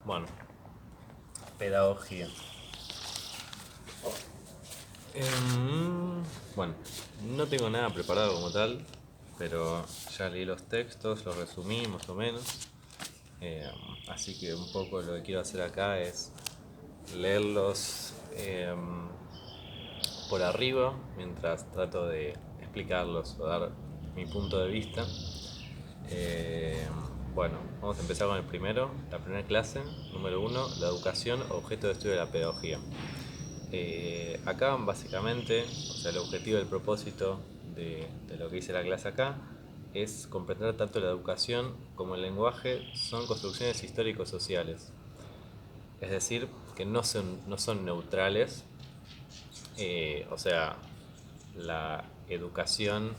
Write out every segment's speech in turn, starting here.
Bueno, pedagogía. Bueno, no tengo nada preparado como tal, pero ya leí los textos, los resumí más o menos. Em, Así que un poco lo que quiero hacer acá es leerlos por arriba mientras trato de explicarlos o dar mi punto de vista. Eh, bueno, vamos a empezar con el primero, la primera clase, número uno, la educación, objeto de estudio de la pedagogía. Acá básicamente, o sea, el objetivo, el propósito de lo que dice la clase acá es comprender tanto la educación como el lenguaje son construcciones histórico-sociales. Es decir, que no son neutrales, o sea, la educación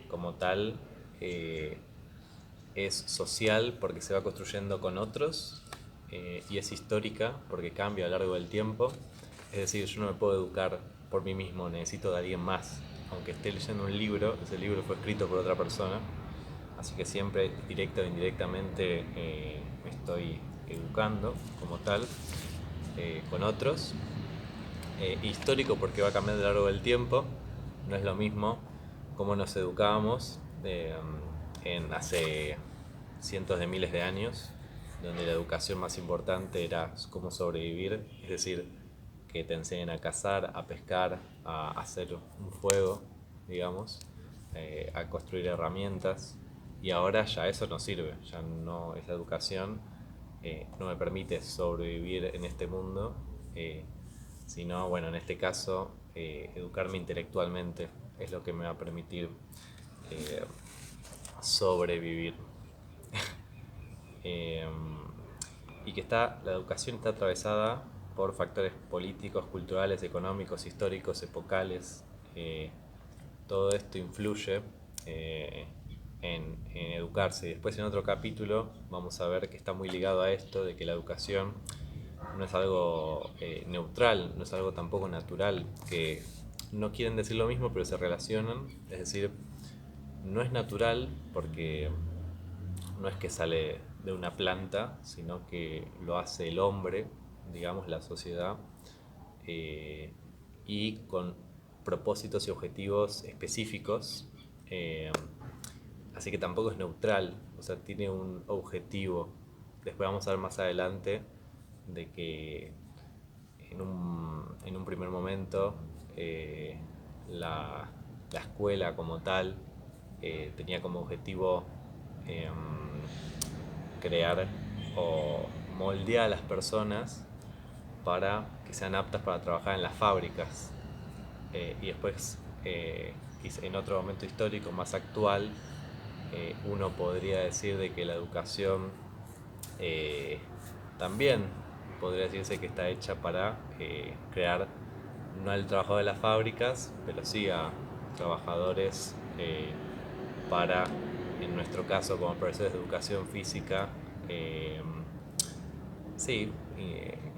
como tal eh, es social porque se va construyendo con otros y es histórica porque cambia a lo largo del tiempo. Es decir, yo no me puedo educar por mí mismo, necesito de alguien más. Aunque esté leyendo un libro, ese libro fue escrito por otra persona, así que siempre, directa o indirectamente, me estoy educando como tal con otros. Histórico porque va cambiando a lo largo del tiempo, no es lo mismo cómo nos educábamos en hace cientos de miles de años, donde la educación más importante era cómo sobrevivir, es decir, que te enseñen a cazar, a pescar, a hacer un fuego, digamos, a construir herramientas, y ahora ya eso no sirve, ya no, esa educación no me permite sobrevivir en este mundo, sino, bueno, en este caso, educarme intelectualmente es lo que me va a permitir eh, sobrevivir. Eh, y que la educación está atravesada por factores políticos, culturales, económicos, históricos, epocales. eh, Todo esto influye en educarse. Y después en otro capítulo vamos a ver que está muy ligado a esto, de que la educación no es algo neutral, no es algo tampoco natural, que no quieren decir lo mismo pero se relacionan. Es decir, no es natural porque no es que sale de una planta, sino que lo hace el hombre, digamos, la sociedad, eh, y con propósitos y objetivos específicos. eh, Así que tampoco es neutral, o sea, tiene un objetivo. Después vamos a ver más adelante de que en un primer momento eh, la, la escuela como tal tenía como objetivo eh, crear o moldear a las personas para que sean aptas para trabajar en las fábricas. Y después, en otro momento histórico más actual, uno podría decir de que la educación eh, también podría decirse que está hecha para crear no al trabajador de las fábricas, pero sí a trabajadores para, en nuestro caso como profesores de educación física, eh, sí,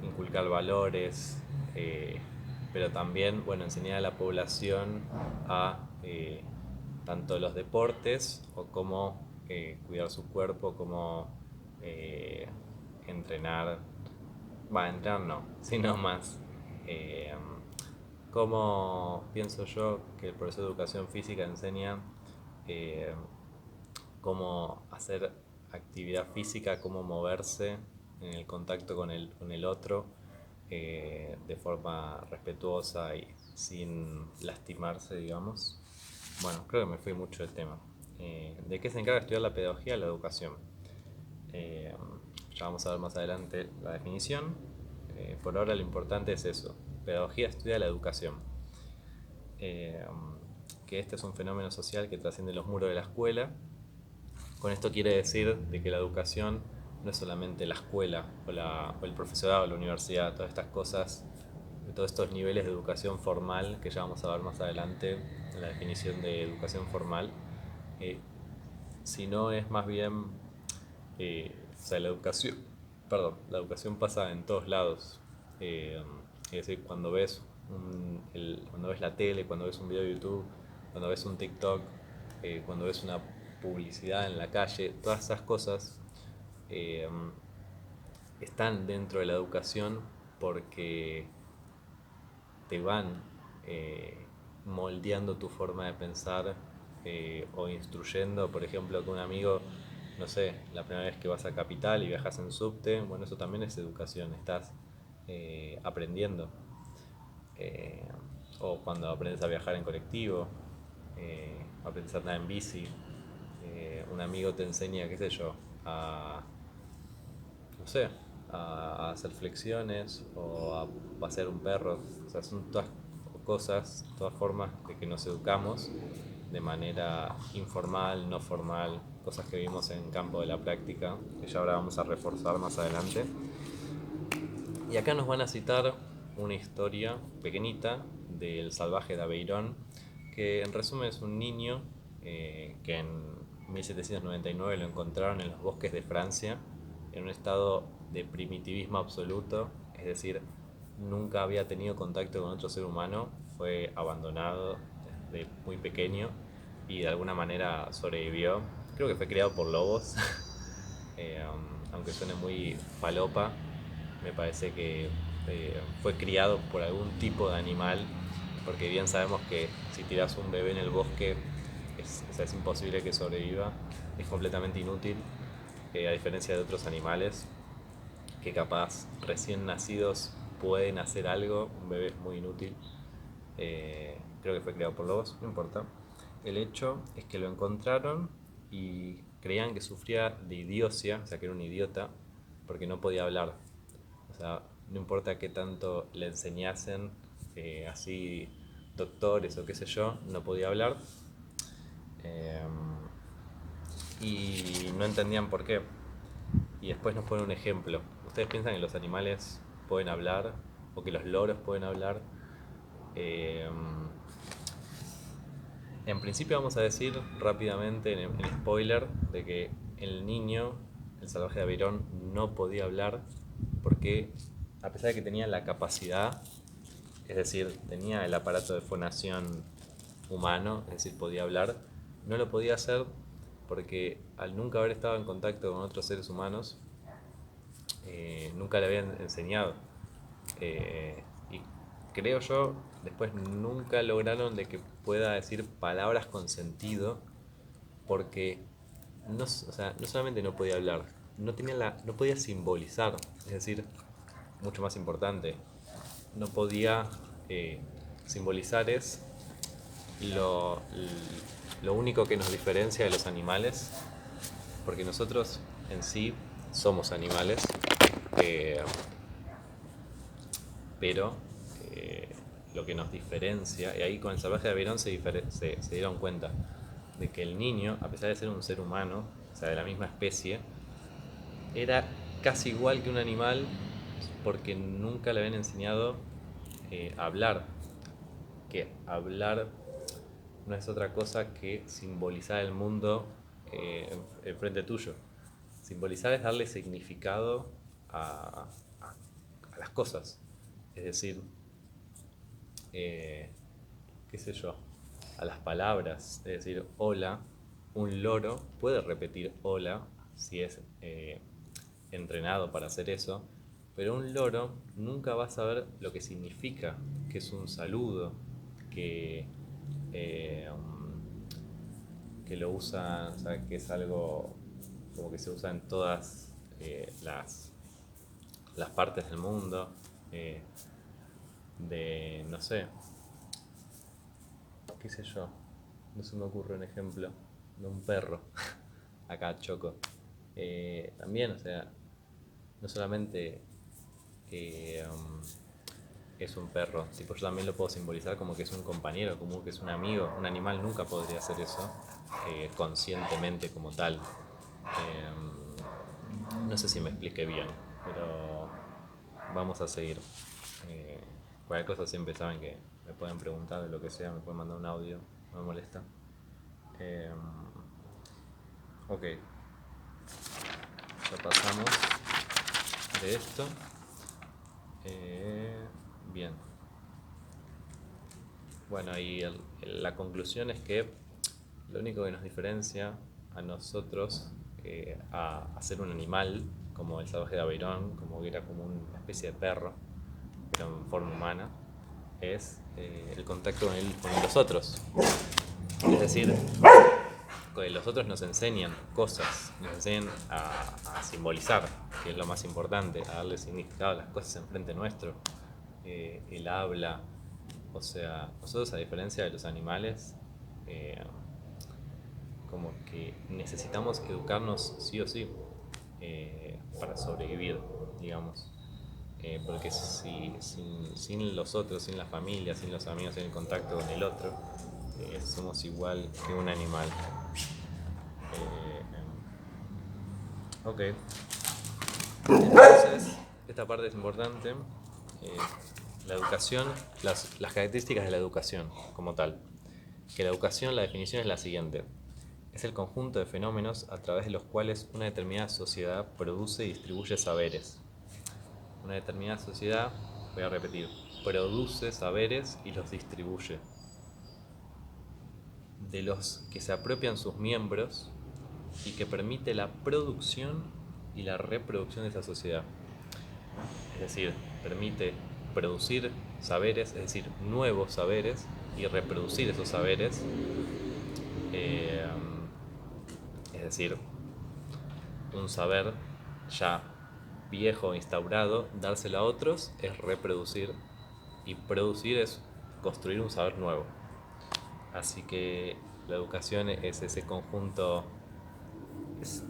inculcar valores, pero también, bueno, enseñar a la población a tanto los deportes o cómo cuidar su cuerpo, cómo eh, entrenar, entrenar no, sino más eh, cómo pienso yo que el profesor de educación física enseña eh, cómo hacer actividad física, cómo moverse en el contacto con el otro de forma respetuosa y sin lastimarse, digamos. Bueno, creo que me fui mucho del tema. ¿De qué se encarga estudiar la pedagogía? La educación. Eh, ya vamos a ver más adelante la definición. Por ahora lo importante es eso. Pedagogía estudia la educación. Eh, que este es un fenómeno social que trasciende los muros de la escuela. Con esto quiere decir de que la educación no es solamente la escuela o el profesorado o la universidad, todas estas cosas, todos estos niveles de educación formal que ya vamos a ver más adelante en la definición de educación formal, eh, sino es más bien, o sea, la educación pasa en todos lados. Eh, es decir, cuando ves la tele, cuando ves un video de YouTube, cuando ves un TikTok, cuando ves una publicidad en la calle, todas esas cosas eh, están dentro de la educación porque te van moldeando tu forma de pensar o instruyendo, por ejemplo, que un amigo, no sé, la primera vez que vas a Capital y viajas en subte, bueno, eso también es educación, estás aprendiendo. Eh, o cuando aprendes a viajar en colectivo, aprendes a andar en bici, un amigo te enseña, qué sé yo, a, no sé, a hacer flexiones o a pasear un perro. O sea, son todas cosas, todas formas de que nos educamos de manera informal, no formal, cosas que vimos en campo de la práctica, que ya ahora vamos a reforzar más adelante. Y acá nos van a citar una historia pequeñita del salvaje de Aveirón, que en resumen es un niño que en 1799 lo encontraron en los bosques de Francia en un estado de primitivismo absoluto, es decir, nunca había tenido contacto con otro ser humano, fue abandonado desde muy pequeño y de alguna manera sobrevivió. Creo que fue criado por lobos, aunque suene muy falopa, me parece que fue criado por algún tipo de animal, porque bien sabemos que si tiras un bebé en el bosque es imposible que sobreviva, es completamente inútil, a diferencia de otros animales que capaz recién nacidos pueden hacer algo, un bebé es muy inútil. Creo que fue criado por lobos, no importa. El hecho es que lo encontraron y creían que sufría de idiocia, o sea que era un idiota, porque no podía hablar. O sea, no importa qué tanto le enseñasen, así doctores o qué sé yo, no podía hablar. Eh, y no entendían por qué. Y después nos pone un ejemplo. ¿Ustedes piensan que los animales pueden hablar o que los loros pueden hablar? Eh, en principio vamos a decir rápidamente en spoiler de que el niño, el salvaje de Aveirón, no podía hablar porque a pesar de que tenía la capacidad, es decir, tenía el aparato de fonación humano, es decir, podía hablar, no lo podía hacer porque al nunca haber estado en contacto con otros seres humanos, nunca le habían enseñado. Y creo yo, después nunca lograron de que pueda decir palabras con sentido porque no, o sea, no solamente no podía hablar, no podía simbolizar, es decir, mucho más importante, no podía simbolizar es lo, lo único que nos diferencia de los animales, porque nosotros en sí somos animales, eh, pero lo que nos diferencia, y ahí con el salvaje de Aveyron se dieron cuenta de que el niño, a pesar de ser un ser humano, o sea, de la misma especie, era casi igual que un animal porque nunca le habían enseñado a hablar, que hablar no es otra cosa que simbolizar el mundo enfrente tuyo. Simbolizar es darle significado a las cosas. Es decir, eh, qué sé yo, a las palabras. Es decir, hola, un loro puede repetir hola si es entrenado para hacer eso, pero un loro nunca va a saber lo que significa, que es un saludo, que, eh, que lo usa, o sea, que es algo como que se usa en todas las partes del mundo, eh, de, no sé, qué sé yo, no se me ocurre un ejemplo de un perro, acá choco. También, o sea, no solamente es un perro, tipo yo también lo puedo simbolizar como que es un compañero, como que es un amigo, un animal nunca podría hacer eso conscientemente como tal. No sé si me expliqué bien, pero vamos a seguir. Eh, Cualquier cosa siempre saben que me pueden preguntar de lo que sea, me pueden mandar un audio, no me molesta. Eh, ok, ya pasamos de esto. Eh, Bien. Bueno, y la conclusión es que lo único que nos diferencia a nosotros a ser un animal como el salvaje de Aveyron, como que era como una especie de perro, pero en forma humana, es el contacto con los otros. Es decir, los otros nos enseñan cosas, nos enseñan a simbolizar, que es lo más importante, a darle significado a las cosas enfrente nuestro. El habla, o sea, nosotros a diferencia de los animales, eh, como que necesitamos educarnos sí o sí para sobrevivir, digamos. Porque sin los otros, sin la familia, sin los amigos, sin el contacto con el otro, somos igual que un animal. Ok, entonces esta parte es importante. Eh, la educación, las características de la educación como tal. Que la educación, la definición es la siguiente. Es el conjunto de fenómenos a través de los cuales una determinada sociedad produce y distribuye saberes. Una determinada sociedad, voy a repetir, produce saberes y los distribuye. De los que se apropian sus miembros y que permite la producción y la reproducción de esa sociedad. Es decir, permite producir saberes, es decir, nuevos saberes, y reproducir esos saberes. Eh, es decir, un saber ya viejo, instaurado, dárselo a otros es reproducir, y producir es construir un saber nuevo. Así que la educación es ese conjunto, es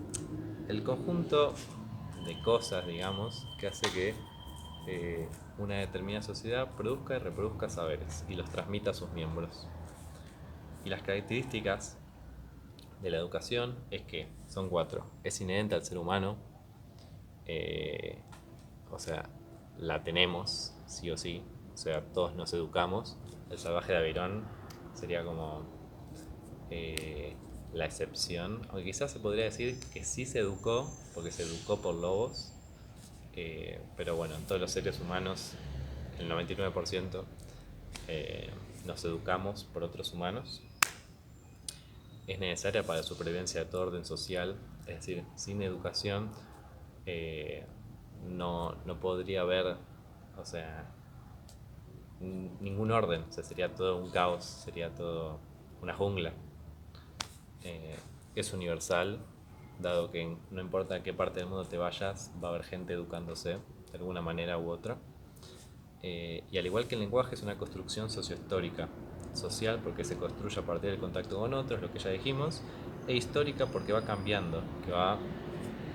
el conjunto de cosas, digamos, que hace que una determinada sociedad produzca y reproduzca saberes y los transmita a sus miembros. Y las características de la educación es que son 4. Es inherente al ser humano, eh, o sea, la tenemos sí o sí, o sea, todos nos educamos. El salvaje de Aveyron sería como eh, la excepción, aunque quizás se podría decir que sí se educó, porque se educó por lobos, pero bueno, en todos los seres humanos, el 99% nos educamos por otros humanos. Es necesaria para la supervivencia de todo orden social, es decir, sin educación eh, no podría haber, o sea, ningún orden, o sea, sería todo un caos, sería todo una jungla. Eh, es universal, dado que no importa a qué parte del mundo te vayas, va a haber gente educándose de alguna manera u otra. Y al igual que el lenguaje es una construcción sociohistórica, social porque se construye a partir del contacto con otros, lo que ya dijimos, e histórica porque va cambiando, que va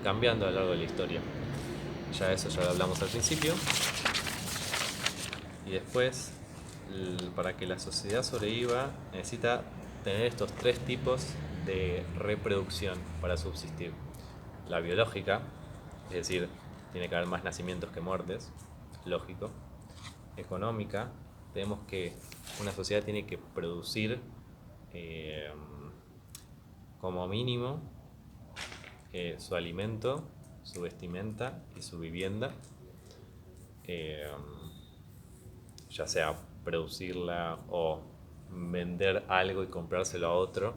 cambiando a lo largo de la historia. Ya eso ya lo hablamos al principio. Y después, para que la sociedad sobreviva, necesita tener estos 3 tipos de reproducción para subsistir. La biológica, es decir, tiene que haber más nacimientos que muertes, lógico. Económica, tenemos que una sociedad tiene que producir eh, como mínimo su alimento, su vestimenta y su vivienda, eh, ya sea producirla o vender algo y comprárselo a otro,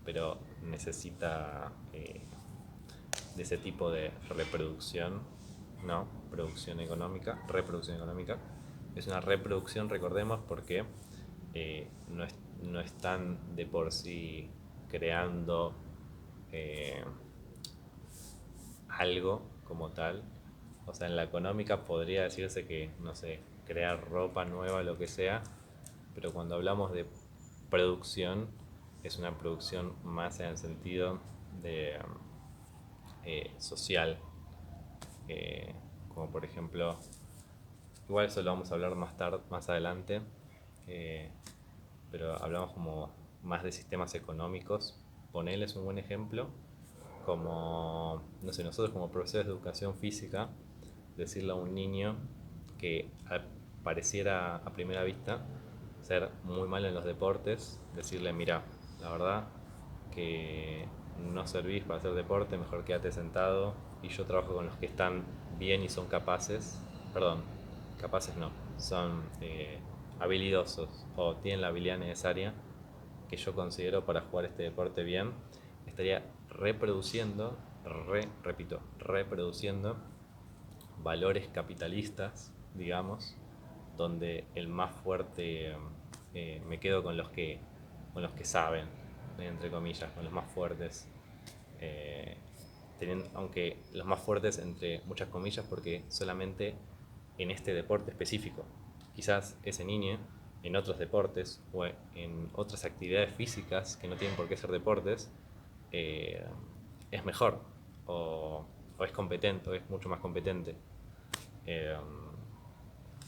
pero necesita de ese tipo de reproducción, ¿no? Producción económica, reproducción económica. Es una reproducción, recordemos, porque no están de por sí creando eh, algo como tal. O sea, en la económica podría decirse que, no sé, crear ropa nueva, lo que sea, pero cuando hablamos de producción, es una producción más en el sentido de social, como por ejemplo, igual eso lo vamos a hablar más tarde, más adelante, eh, pero hablamos como más de sistemas económicos. Ponele es un buen ejemplo, como, no sé, nosotros como profesores de educación física, decirle a un niño que pareciera a primera vista ser muy malo en los deportes, decirle, mira, la verdad que no servís para hacer deporte, mejor quédate sentado y yo trabajo con los que están bien y son capaces, perdón, capaces no, son habilidosos o tienen la habilidad necesaria que yo considero para jugar este deporte bien. Estaría reproduciendo reproduciendo valores capitalistas, digamos, donde el más fuerte, me quedo con los que saben, entre comillas, con los más fuertes, eh, aunque los más fuertes entre muchas comillas, porque solamente en este deporte específico. Quizás ese niño en otros deportes o en otras actividades físicas que no tienen por qué ser deportes, eh, es mejor o es competente o es mucho más competente. Eh,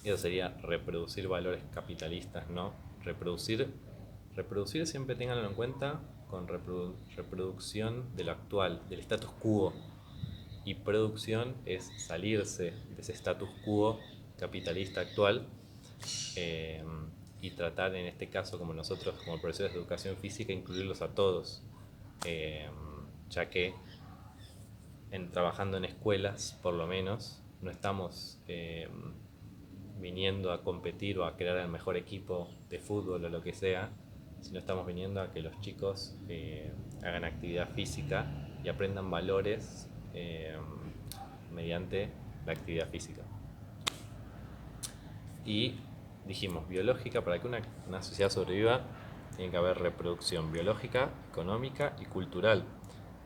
Eso sería reproducir valores capitalistas, ¿no? Reproducir siempre ténganlo en cuenta con reproducción de lo actual, del status quo. Y producción es salirse de ese status quo capitalista actual, eh, y tratar en este caso, como nosotros como profesores de educación física, incluirlos a todos, eh, ya que trabajando en escuelas, por lo menos, no estamos viniendo a competir o a crear el mejor equipo de fútbol o lo que sea, sino estamos viniendo a que los chicos hagan actividad física y aprendan valores mediante la actividad física. Y dijimos, biológica, para que una sociedad sobreviva, tiene que haber reproducción biológica, económica y cultural.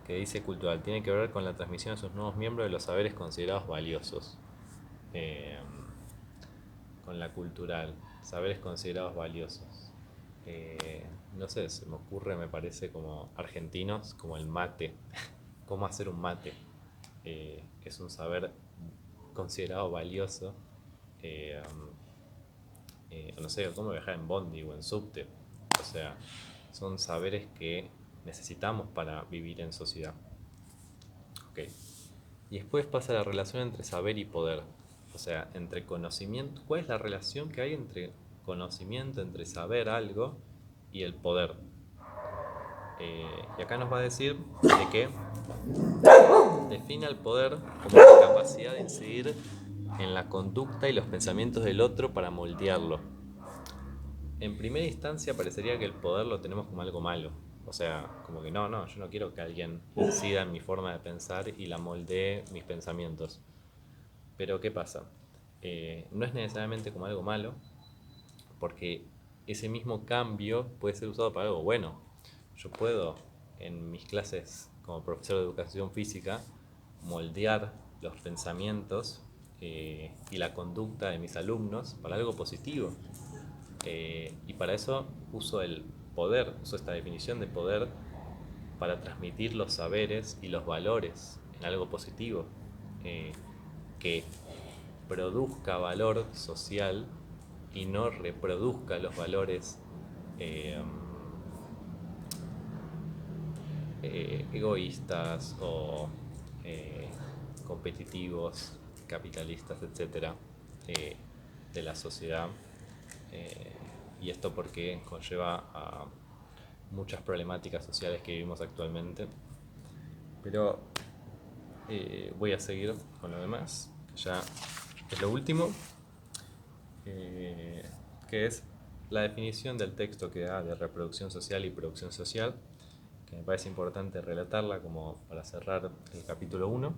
Que dice cultural, tiene que ver con la transmisión a sus nuevos miembros de los saberes considerados valiosos. Eh, con la cultural, saberes considerados valiosos. No sé, se me ocurre, me parece, como argentinos, como el mate. Cómo hacer un mate. Es un saber considerado valioso. Eh, no sé, cómo viajar en bondi o en subte. O sea, son saberes que necesitamos para vivir en sociedad. Ok. Y después pasa la relación entre saber y poder. O sea, entre conocimiento. ¿Cuál es la relación que hay entre conocimiento, entre saber algo y el poder? Y acá nos va a decir de que define el poder como la capacidad de incidir en la conducta y los pensamientos del otro para moldearlo. En primera instancia parecería que el poder lo tenemos como algo malo. O sea, como que no, yo no quiero que alguien incida en mi forma de pensar y la moldee mis pensamientos. Pero ¿qué pasa? No es necesariamente como algo malo, porque ese mismo cambio puede ser usado para algo bueno. Yo puedo, en mis clases como profesor de educación física, moldear los pensamientos y la conducta de mis alumnos para algo positivo. Y para eso uso el poder, uso esta definición de poder para transmitir los saberes y los valores en algo positivo, que produzca valor social y no reproduzca los valores eh, egoístas o eh, competitivos, capitalistas, etcétera, de la sociedad. Eh, y esto porque conlleva a muchas problemáticas sociales que vivimos actualmente. Pero voy a seguir con lo demás, que ya es lo último, que es la definición del texto que da de reproducción social y producción social, que me parece importante relatarla como para cerrar el capítulo 1.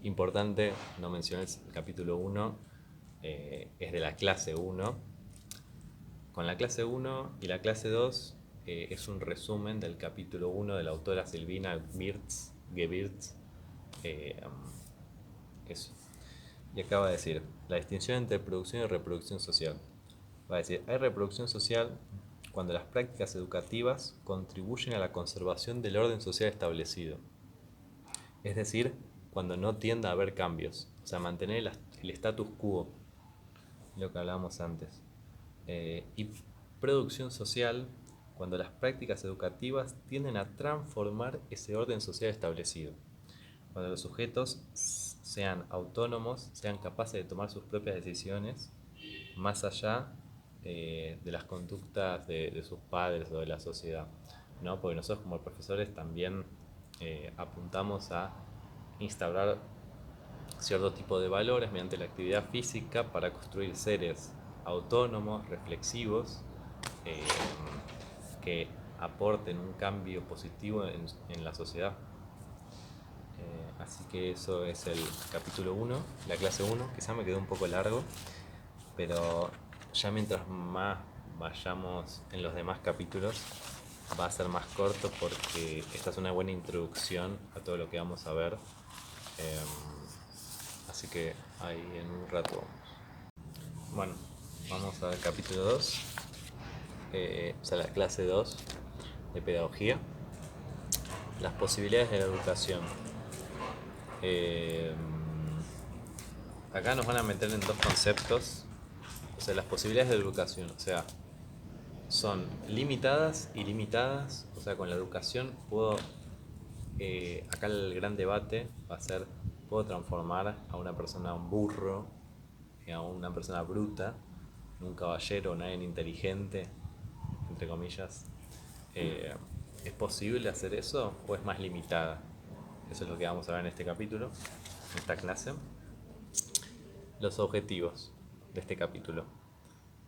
Importante, no mencioné el capítulo 1, es de la clase 1. Con la clase 1 y la clase 2 es un resumen del capítulo 1 de la autora Silvina Gebirts. Eso. Y acaba de decir, la distinción entre producción y reproducción social. Va a decir, hay reproducción social cuando las prácticas educativas contribuyen a la conservación del orden social establecido. Es decir, cuando no tiende a haber cambios. O sea, mantener el status quo, lo que hablábamos antes. Y producción social cuando las prácticas educativas tienden a transformar ese orden social establecido. Cuando los sujetos sean autónomos, sean capaces de tomar sus propias decisiones, más allá de las conductas de sus padres o de la sociedad, ¿no? Porque nosotros como profesores también apuntamos a instaurar cierto tipo de valores mediante la actividad física para construir seres autónomos, reflexivos, eh, que aporten un cambio positivo en la sociedad. Así que eso es el capítulo 1, la clase 1. Quizá me quedó un poco largo, pero ya mientras más vayamos en los demás capítulos va a ser más corto porque esta es una buena introducción a todo lo que vamos a ver. Así que ahí en un rato vamos. Bueno, vamos al capítulo 2, o sea, la clase 2 de pedagogía. Las posibilidades de la educación. Eh, Acá nos van a meter en dos conceptos. O sea, las posibilidades de educación, o sea, son limitadas y limitadas. O sea, con la educación puedo, acá el gran debate va a ser, puedo transformar a una persona un burro, a una persona bruta, en un caballero, en alguien inteligente, entre comillas. Eh, ¿Es posible hacer eso o es más limitada? Eso es lo que vamos a ver en este capítulo, en esta clase. Los objetivos de este capítulo.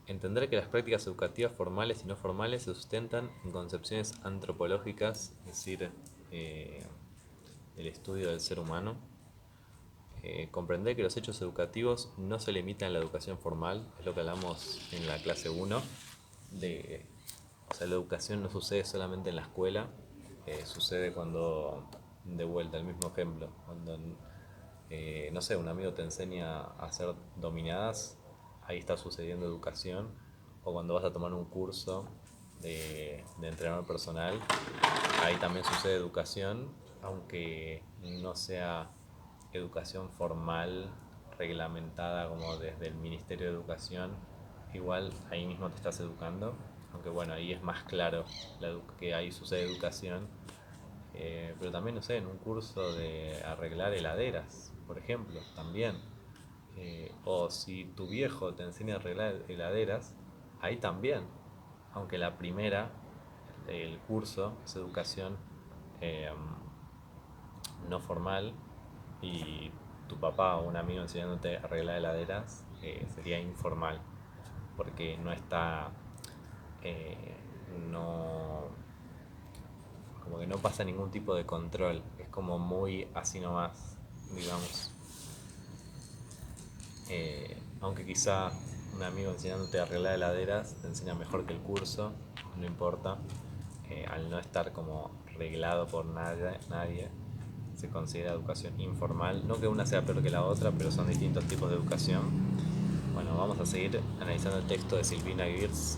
Entender que las prácticas educativas formales y no formales se sustentan en concepciones antropológicas, es decir, el estudio del ser humano. Comprender que los hechos educativos no se limitan a la educación formal, es lo que hablamos en la clase 1, o sea, la educación no sucede solamente en la escuela, sucede cuando, de vuelta, el mismo ejemplo, cuando, no sé, un amigo te enseña a hacer dominadas, ahí está sucediendo educación, o cuando vas a tomar un curso de entrenador personal, ahí también sucede educación, aunque no sea educación formal, reglamentada como desde el Ministerio de Educación, igual ahí mismo te estás educando, aunque bueno, ahí es más claro que ahí sucede educación. Pero también, no sé, en un curso de arreglar heladeras, por ejemplo, también. O si tu viejo te enseña a arreglar heladeras, ahí también. Aunque la primera, el curso, es educación eh, no formal, y tu papá o un amigo enseñándote a arreglar heladeras, sería informal, porque no está, no, como que no pasa ningún tipo de control, es como muy así nomás, digamos. Aunque quizá un amigo enseñándote a arreglar heladeras te enseña mejor que el curso, no importa, al no estar como reglado por nadie, se considera educación informal. No que una sea peor que la otra, pero son distintos tipos de educación. Bueno, vamos a seguir analizando el texto de Silvina Geertz,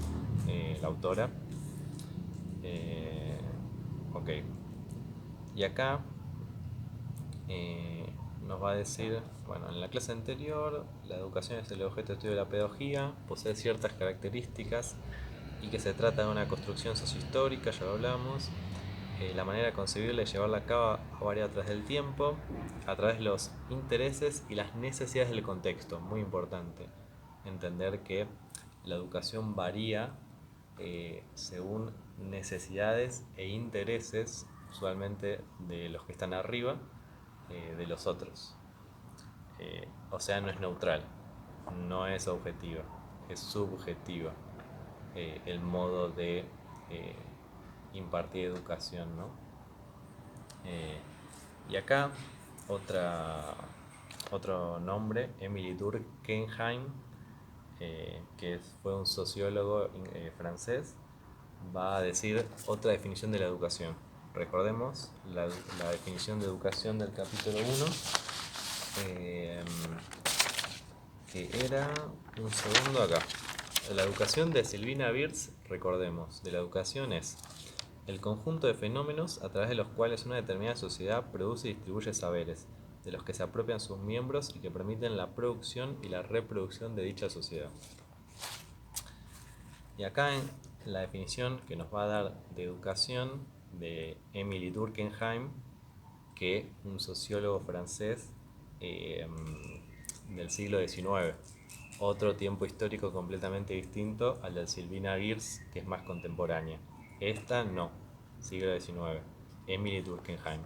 la autora. Eh, ok, y acá nos va a decir, bueno, en la clase anterior, la educación es el objeto de estudio de la pedagogía, posee ciertas características y que se trata de una construcción sociohistórica, ya lo hablamos. La manera de concebirla y llevarla a cabo ha variado a través del tiempo, a través de los intereses y las necesidades del contexto. Muy importante entender que la educación varía según necesidades e intereses, usualmente de los que están arriba, de los otros. O sea, no es neutral, no es objetiva, es subjetiva el modo de eh, impartir educación, ¿no? Y acá otro nombre, Emily Durkheim, que fue un sociólogo francés, va a decir otra definición de la educación. Recordemos la definición de educación del capítulo 1, que era, un segundo acá, la educación de Silvina Geertz, recordemos, de la educación es el conjunto de fenómenos a través de los cuales una determinada sociedad produce y distribuye saberes, de los que se apropian sus miembros y que permiten la producción y la reproducción de dicha sociedad. Y acá en la definición que nos va a dar de educación de Emily Durkheim, que un sociólogo francés del siglo XIX, otro tiempo histórico completamente distinto al de Silvina Geertz, que es más contemporánea. Esta no, siglo XIX, Emily Durkheim.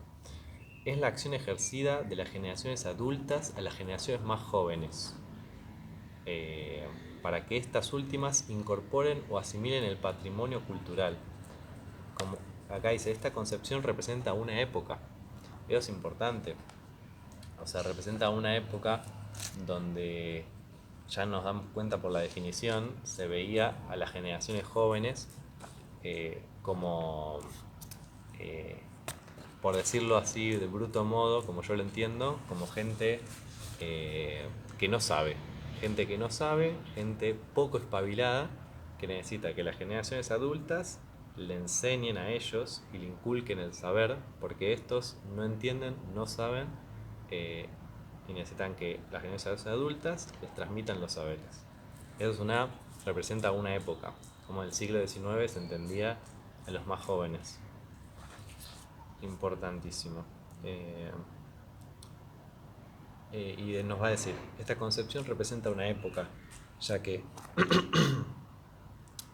Es la acción ejercida de las generaciones adultas a las generaciones más jóvenes, eh, para que estas últimas incorporen o asimilen el patrimonio cultural. Como acá dice, esta concepción representa una época. Eso es importante, o sea, representa una época donde ya nos damos cuenta por la definición, se veía a las generaciones jóvenes como, eh, por decirlo así de bruto modo, como yo lo entiendo, como gente que no sabe, gente poco espabilada, que necesita que las generaciones adultas le enseñen a ellos y le inculquen el saber, porque estos no entienden, no saben, eh, y necesitan que las generaciones adultas les transmitan los saberes. Eso representa una época, como el siglo XIX se entendía en los más jóvenes. Importantísimo. Y nos va a decir, esta concepción representa una época, ya que,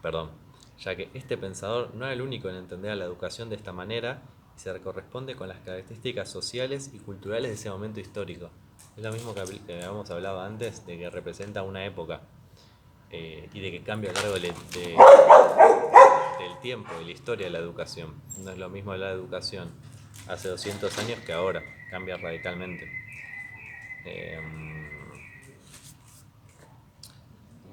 perdón, ya que este pensador no era el único en entender a la educación de esta manera y se corresponde con las características sociales y culturales de ese momento histórico. Es lo mismo que habíamos hablado antes, de que representa una época y de que cambia a lo largo del tiempo, de la historia de la educación. No es lo mismo la educación hace 200 años que ahora, cambia radicalmente.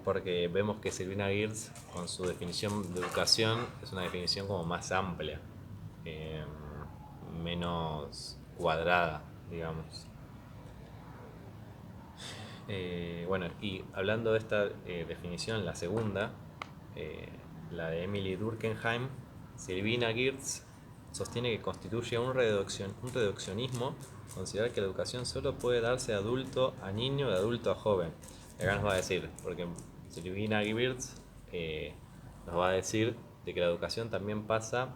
Porque vemos que Silvina Geertz, con su definición de educación, es una definición como más amplia, eh, menos cuadrada, digamos. Bueno, y hablando de esta definición, la segunda, la de Emily Durkheim, Silvina Geertz sostiene que constituye un reduccionismo considerar que la educación solo puede darse de adulto a niño, de adulto a joven. Y acá nos va a decir, porque Silvina Geertz nos va a decir de que la educación también pasa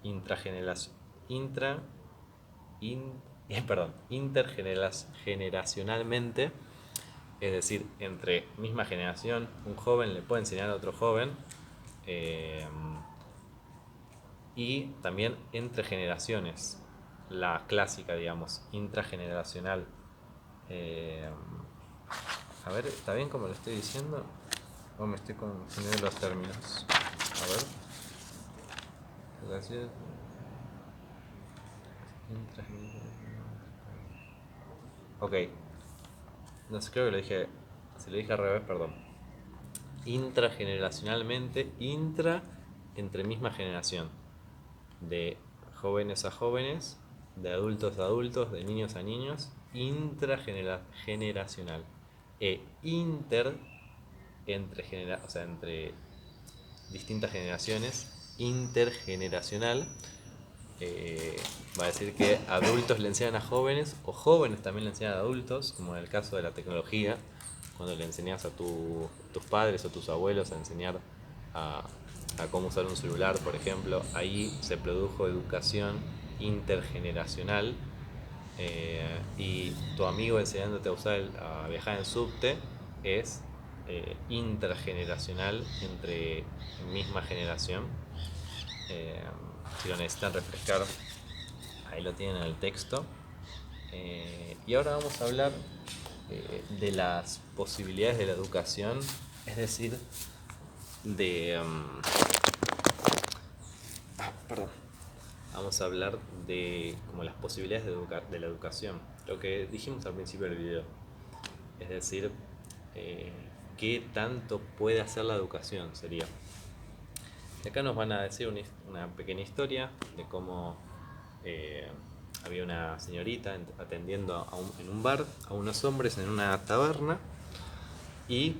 intra, intergeneracionalmente, es decir, entre misma generación, un joven le puede enseñar a otro joven, eh, y también entre generaciones, la clásica, digamos, intrageneracional. Eh, a ver, ¿está bien como lo estoy diciendo? ¿O me estoy confundiendo los términos? A ver. Ok, no sé, creo que lo dije, si lo dije al revés, perdón. Intrageneracionalmente, entre misma generación, de jóvenes a jóvenes, de adultos a adultos, de niños a niños, intrageneracional. Inter, o sea, entre distintas generaciones, intergeneracional. Va a decir que adultos le enseñan a jóvenes o jóvenes también le enseñan a adultos, como en el caso de la tecnología, cuando le enseñas a tus padres o tus abuelos a enseñar a, a cómo usar un celular, por ejemplo, ahí se produjo educación intergeneracional, y tu amigo enseñándote a viajar en subte es intergeneracional, entre misma generación. Eh, si lo necesitan refrescar, ahí lo tienen en el texto. Y ahora vamos a hablar de las posibilidades de la educación, es decir, de... perdón. Vamos a hablar de como las posibilidades de la educación, lo que dijimos al principio del video, es decir, qué tanto puede hacer la educación sería. Y acá nos van a decir una pequeña historia de cómo había una señorita atendiendo en un bar a unos hombres en una taberna y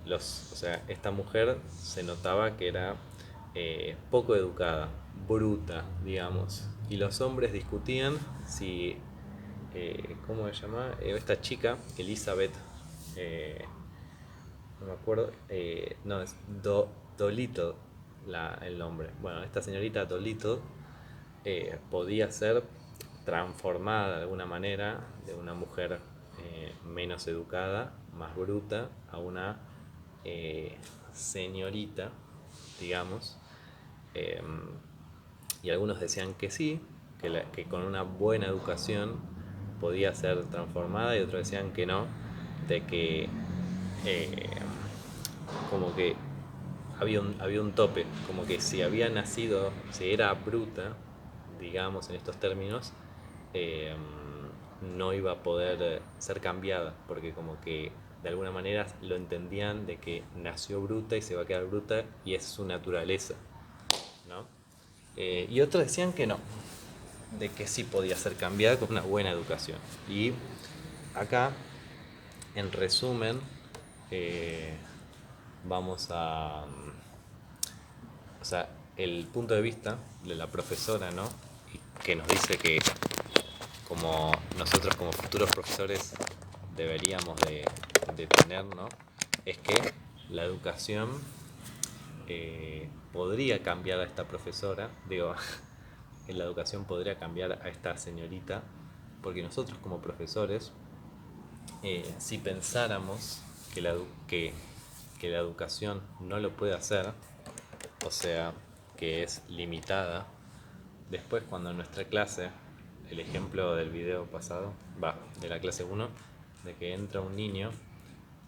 o sea, esta mujer se notaba que era poco educada, bruta, digamos, y los hombres discutían si, ¿cómo se llama? Esta chica, Elizabeth, no me acuerdo, no, es Dolittle el nombre. Bueno, esta señorita Dolittle podía ser transformada de alguna manera de una mujer menos educada, más bruta, a una señorita, digamos. Eh, y algunos decían que sí, que con una buena educación podía ser transformada, y otros decían que no, de que eh, como que había un tope, como que si había nacido, si era bruta, digamos en estos términos, eh, no iba a poder ser cambiada, porque como que de alguna manera lo entendían de que nació bruta y se va a quedar bruta y es su naturaleza, ¿no? Y otros decían que no, de que sí podía ser cambiada con una buena educación. Y acá, en resumen, eh, vamos a... O sea, el punto de vista de la profesora, ¿no? Que nos dice que como nosotros como futuros profesores deberíamos de tener, ¿no? Es que la educación podría cambiar a esta profesora, digo, en la educación podría cambiar a esta señorita, porque nosotros como profesores, si pensáramos que la educación no lo puede hacer, o sea, que es limitada, después cuando en nuestra clase, el ejemplo del video pasado, de la clase uno, de que entra un niño,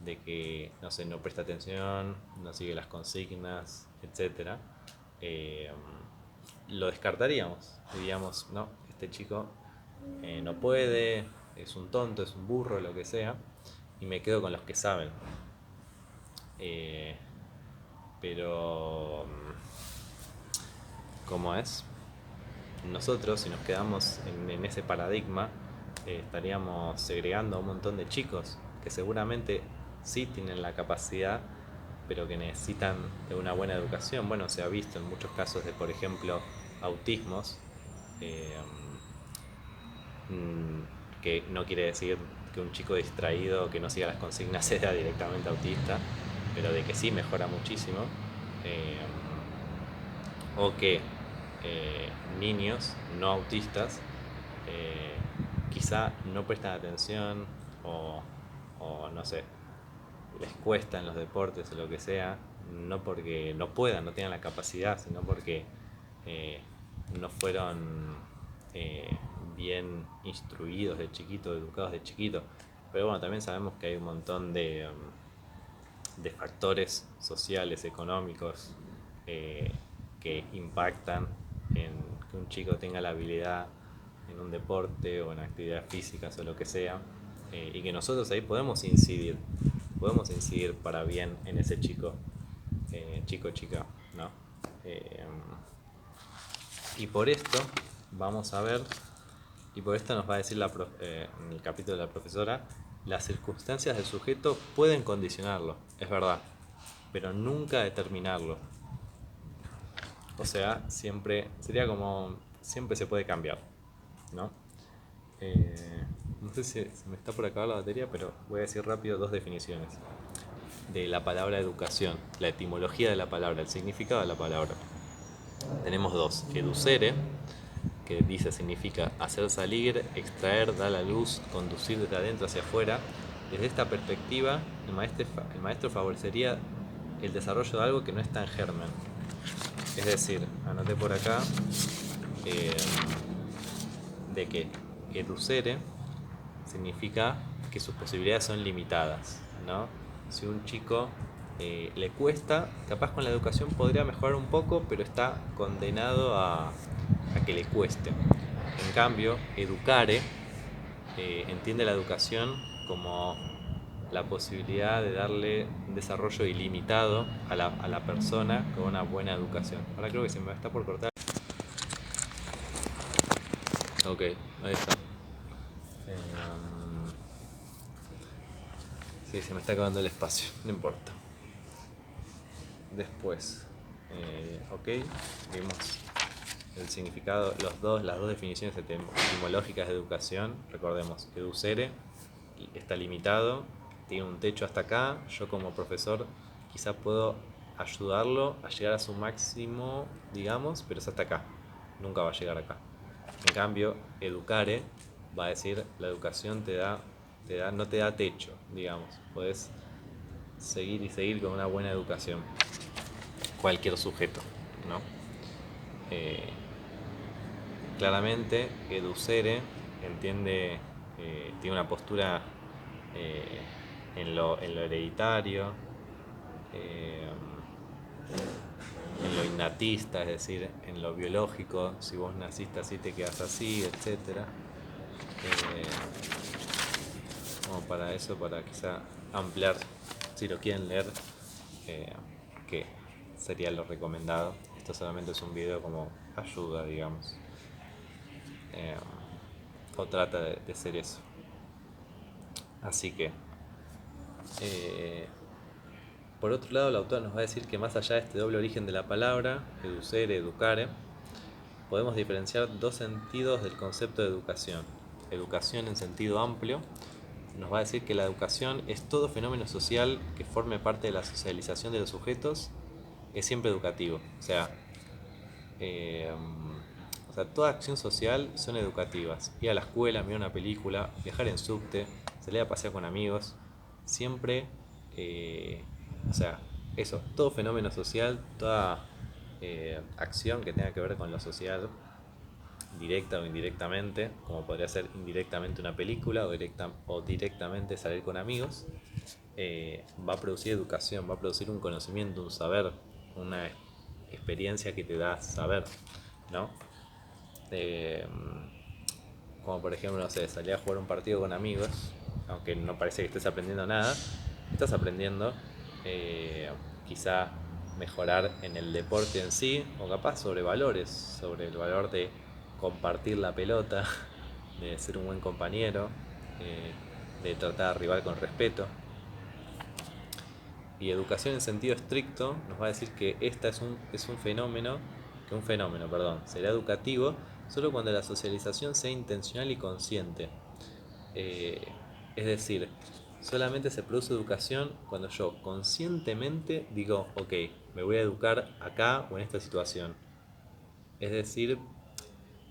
de que, no sé, no presta atención, no sigue las consignas, etcétera, eh, lo descartaríamos. Diríamos, no, este chico no puede, es un tonto, es un burro, lo que sea, y me quedo con los que saben. Eh, pero, ¿cómo es? Nosotros, si nos quedamos en ese paradigma, estaríamos segregando a un montón de chicos que seguramente sí tienen la capacidad, pero que necesitan de una buena educación. Bueno, se ha visto en muchos casos de, por ejemplo, autismos, eh, que no quiere decir que un chico distraído que no siga las consignas sea directamente autista, pero de que sí mejora muchísimo. eh, o que niños no autistas eh, quizá no prestan atención o, o no sé, les cuesta en los deportes o lo que sea, no porque no puedan, no tengan la capacidad, sino porque eh, no fueron eh, bien instruidos de chiquito, educados de chiquito. Pero bueno, también sabemos que hay un montón de factores sociales, económicos, eh, que impactan en que un chico tenga la habilidad en un deporte o en actividades físicas o lo que sea, y que nosotros ahí podemos incidir para bien en ese chico, chica, ¿no? Eh, y por esto vamos a ver, y por esto nos va a decir en el capítulo de la profesora, las circunstancias del sujeto pueden condicionarlo, es verdad, pero nunca determinarlo. O sea, siempre sería como siempre se puede cambiar, ¿no? No sé si se me está por acabar la batería, pero voy a decir rápido dos definiciones de la palabra educación, la etimología de la palabra, el significado de la palabra. Tenemos dos: educere, que dice significa hacer salir, extraer, dar a luz, conducir desde adentro hacia afuera. Desde esta perspectiva, el maestro favorecería el desarrollo de algo que no está en germen. Es decir, anoté por acá, eh, de que educere significa que sus posibilidades son limitadas, ¿no? Si un chico le cuesta, capaz con la educación podría mejorar un poco, pero está condenado a que le cueste. En cambio, educare entiende la educación como la posibilidad de darle un desarrollo ilimitado a la persona con una buena educación. Ahora creo que se me está por cortar. Ok, ahí está. Sí, se me está acabando el espacio, no importa. Después, ok, vimos el significado, las dos definiciones etimológicas de educación. Recordemos, educere está limitado, tiene un techo hasta acá. Yo como profesor quizá puedo ayudarlo a llegar a su máximo, digamos, pero es hasta acá, nunca va a llegar acá. En cambio, educare va a decir, la educación no te da techo, digamos, puedes seguir y seguir con una buena educación, cualquier sujeto, ¿no? Eh, Claramente, educere entiende, tiene una postura eh, en lo hereditario, eh, en lo innatista, es decir, en lo biológico, si vos naciste así te quedas así, etcétera. Eh, Como para eso, para quizá ampliar, si lo quieren leer, eh, que sería lo recomendado. Esto solamente es un video como ayuda, digamos. Eh, o trata de ser eso. Así que, eh, por otro lado, el autor nos va a decir que más allá de este doble origen de la palabra, educere, educare, podemos diferenciar dos sentidos del concepto de educación. Educación en sentido amplio nos va a decir que la educación es todo fenómeno social que forme parte de la socialización de los sujetos, es siempre educativo. Eh, toda acción social son educativas. Ir a la escuela, mirar una película, viajar en subte, salir a pasear con amigos, siempre, eh, o sea, eso, todo fenómeno social, toda acción que tenga que ver con lo social, directa o indirectamente, como podría ser indirectamente una película o directamente salir con amigos, va a producir educación, va a producir un conocimiento, un saber, una experiencia que te da saber, ¿no? Eh, Como por ejemplo, no sé, salir a jugar un partido con amigos, aunque no parece que estés aprendiendo nada, estás aprendiendo eh, quizá mejorar en el deporte en sí, o capaz sobre valores, sobre el valor de compartir la pelota, de ser un buen compañero, de tratar al rival con respeto. Y educación en sentido estricto nos va a decir que esta es un fenómeno, será educativo solo cuando la socialización sea intencional y consciente. Eh, es decir, solamente se produce educación cuando yo conscientemente digo, ok, me voy a educar acá o en esta situación. Es decir,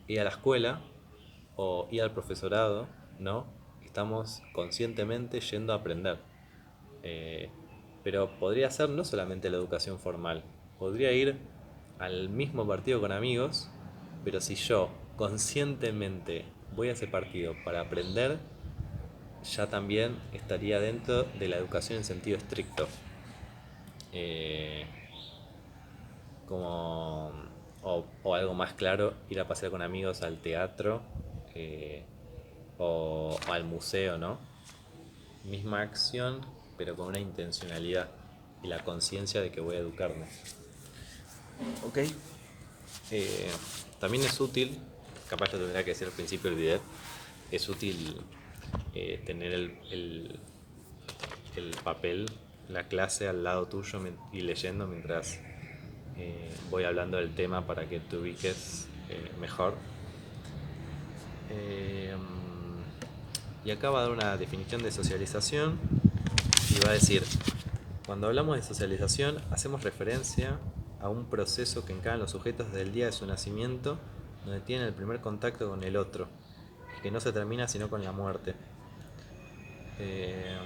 ir a la escuela o ir al profesorado, ¿no? Estamos conscientemente yendo a aprender. Eh, pero podría ser no solamente la educación formal, podría ir al mismo partido con amigos, pero si yo conscientemente voy a ese partido para aprender, ya también estaría dentro de la educación en sentido estricto. Eh, como, o algo más claro, ir a pasear con amigos al teatro eh, o al museo, ¿no? Misma acción, pero con una intencionalidad y la conciencia de que voy a educarme. Ok. Eh, También es útil, capaz lo tendría que decir al principio del video, es útil tener el papel, la clase al lado tuyo y leyendo mientras voy hablando del tema para que te ubiques mejor. Eh, y acá va a dar una definición de socialización y va a decir, cuando hablamos de socialización hacemos referencia a un proceso que encaran los sujetos desde el día de su nacimiento, donde tienen el primer contacto con el otro, que no se termina sino con la muerte. Eh,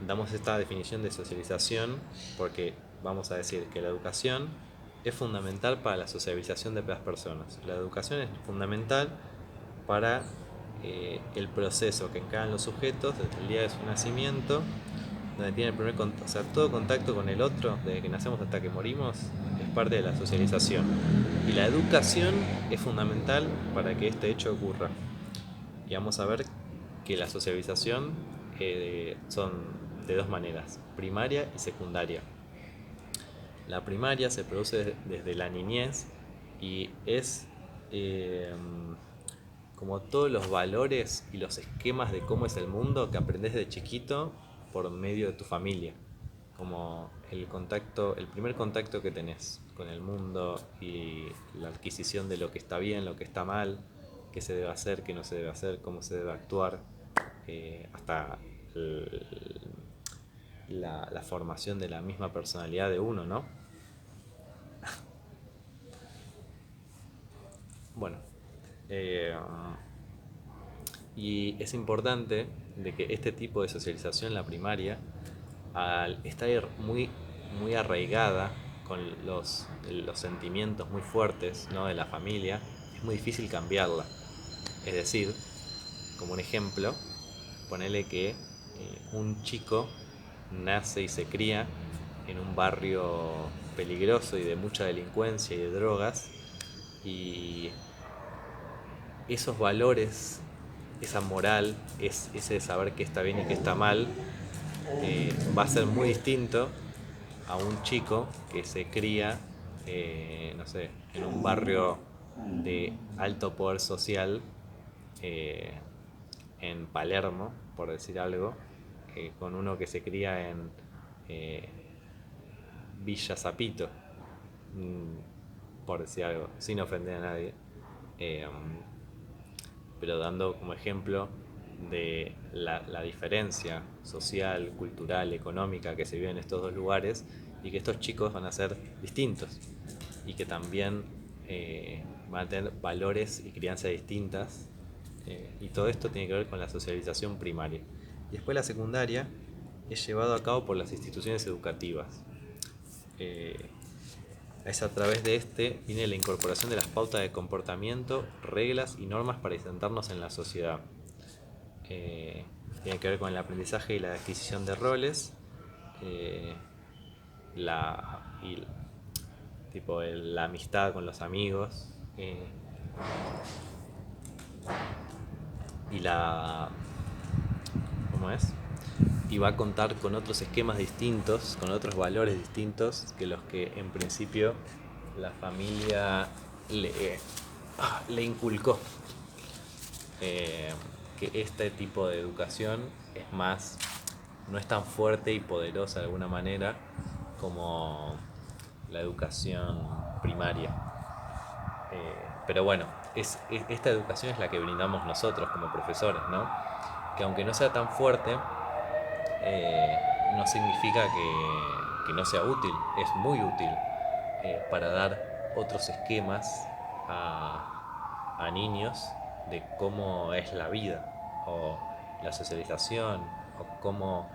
Damos esta definición de socialización porque vamos a decir que la educación es fundamental para la socialización de las personas. La educación es fundamental para el proceso que encaran los sujetos desde el día de su nacimiento, donde tiene el primer contacto, o sea, todo contacto con el otro, desde que nacemos hasta que morimos, es parte de la socialización. Y la educación es fundamental para que este hecho ocurra. Y vamos a ver que la socialización son de dos maneras, primaria y secundaria. La primaria se produce desde la niñez y es eh, como todos los valores y los esquemas de cómo es el mundo que aprendes de chiquito por medio de tu familia. Como el primer contacto que tenés con el mundo y la adquisición de lo que está bien, lo que está mal, qué se debe hacer, qué no se debe hacer, cómo se debe actuar, hasta la formación de la misma personalidad de uno, ¿no? Bueno, eh, y es importante de que este tipo de socialización, la primaria, al estar muy arraigada con los sentimientos muy fuertes, ¿no?, de la familia, es muy difícil cambiarla. Es decir, como un ejemplo, ponele que un chico nace y se cría en un barrio peligroso y de mucha delincuencia y de drogas y esos valores, esa moral, ese de saber qué está bien y qué está mal, va a ser muy distinto a un chico que se cría, no sé, en un barrio de alto poder social, eh, en Palermo, por decir algo, con uno que se cría en eh, Villa Zapito, por decir algo, sin ofender a nadie, eh, pero dando como ejemplo de la diferencia social, cultural, económica que se vive en estos dos lugares, y que estos chicos van a ser distintos y que también van a tener valores y crianzas distintas, y todo esto tiene que ver con la socialización primaria. Y después la secundaria es llevado a cabo por las instituciones educativas. Eh, es a través de este viene la incorporación de las pautas de comportamiento, reglas y normas para sentarnos en la sociedad. Eh, Tiene que ver con el aprendizaje y la adquisición de roles, eh, la, y, la amistad con los amigos, y la... ¿Cómo es? Y va a contar con otros esquemas distintos, con otros valores distintos que los que en principio la familia le inculcó. Eh, que este tipo de educación es más, no es tan fuerte y poderosa de alguna manera como la educación primaria. Pero bueno, esta educación es la que brindamos nosotros como profesores, ¿no? Que aunque no sea tan fuerte, no significa que no sea útil, es muy útil, para dar otros esquemas a niños de cómo es la vida o la socialización o cómo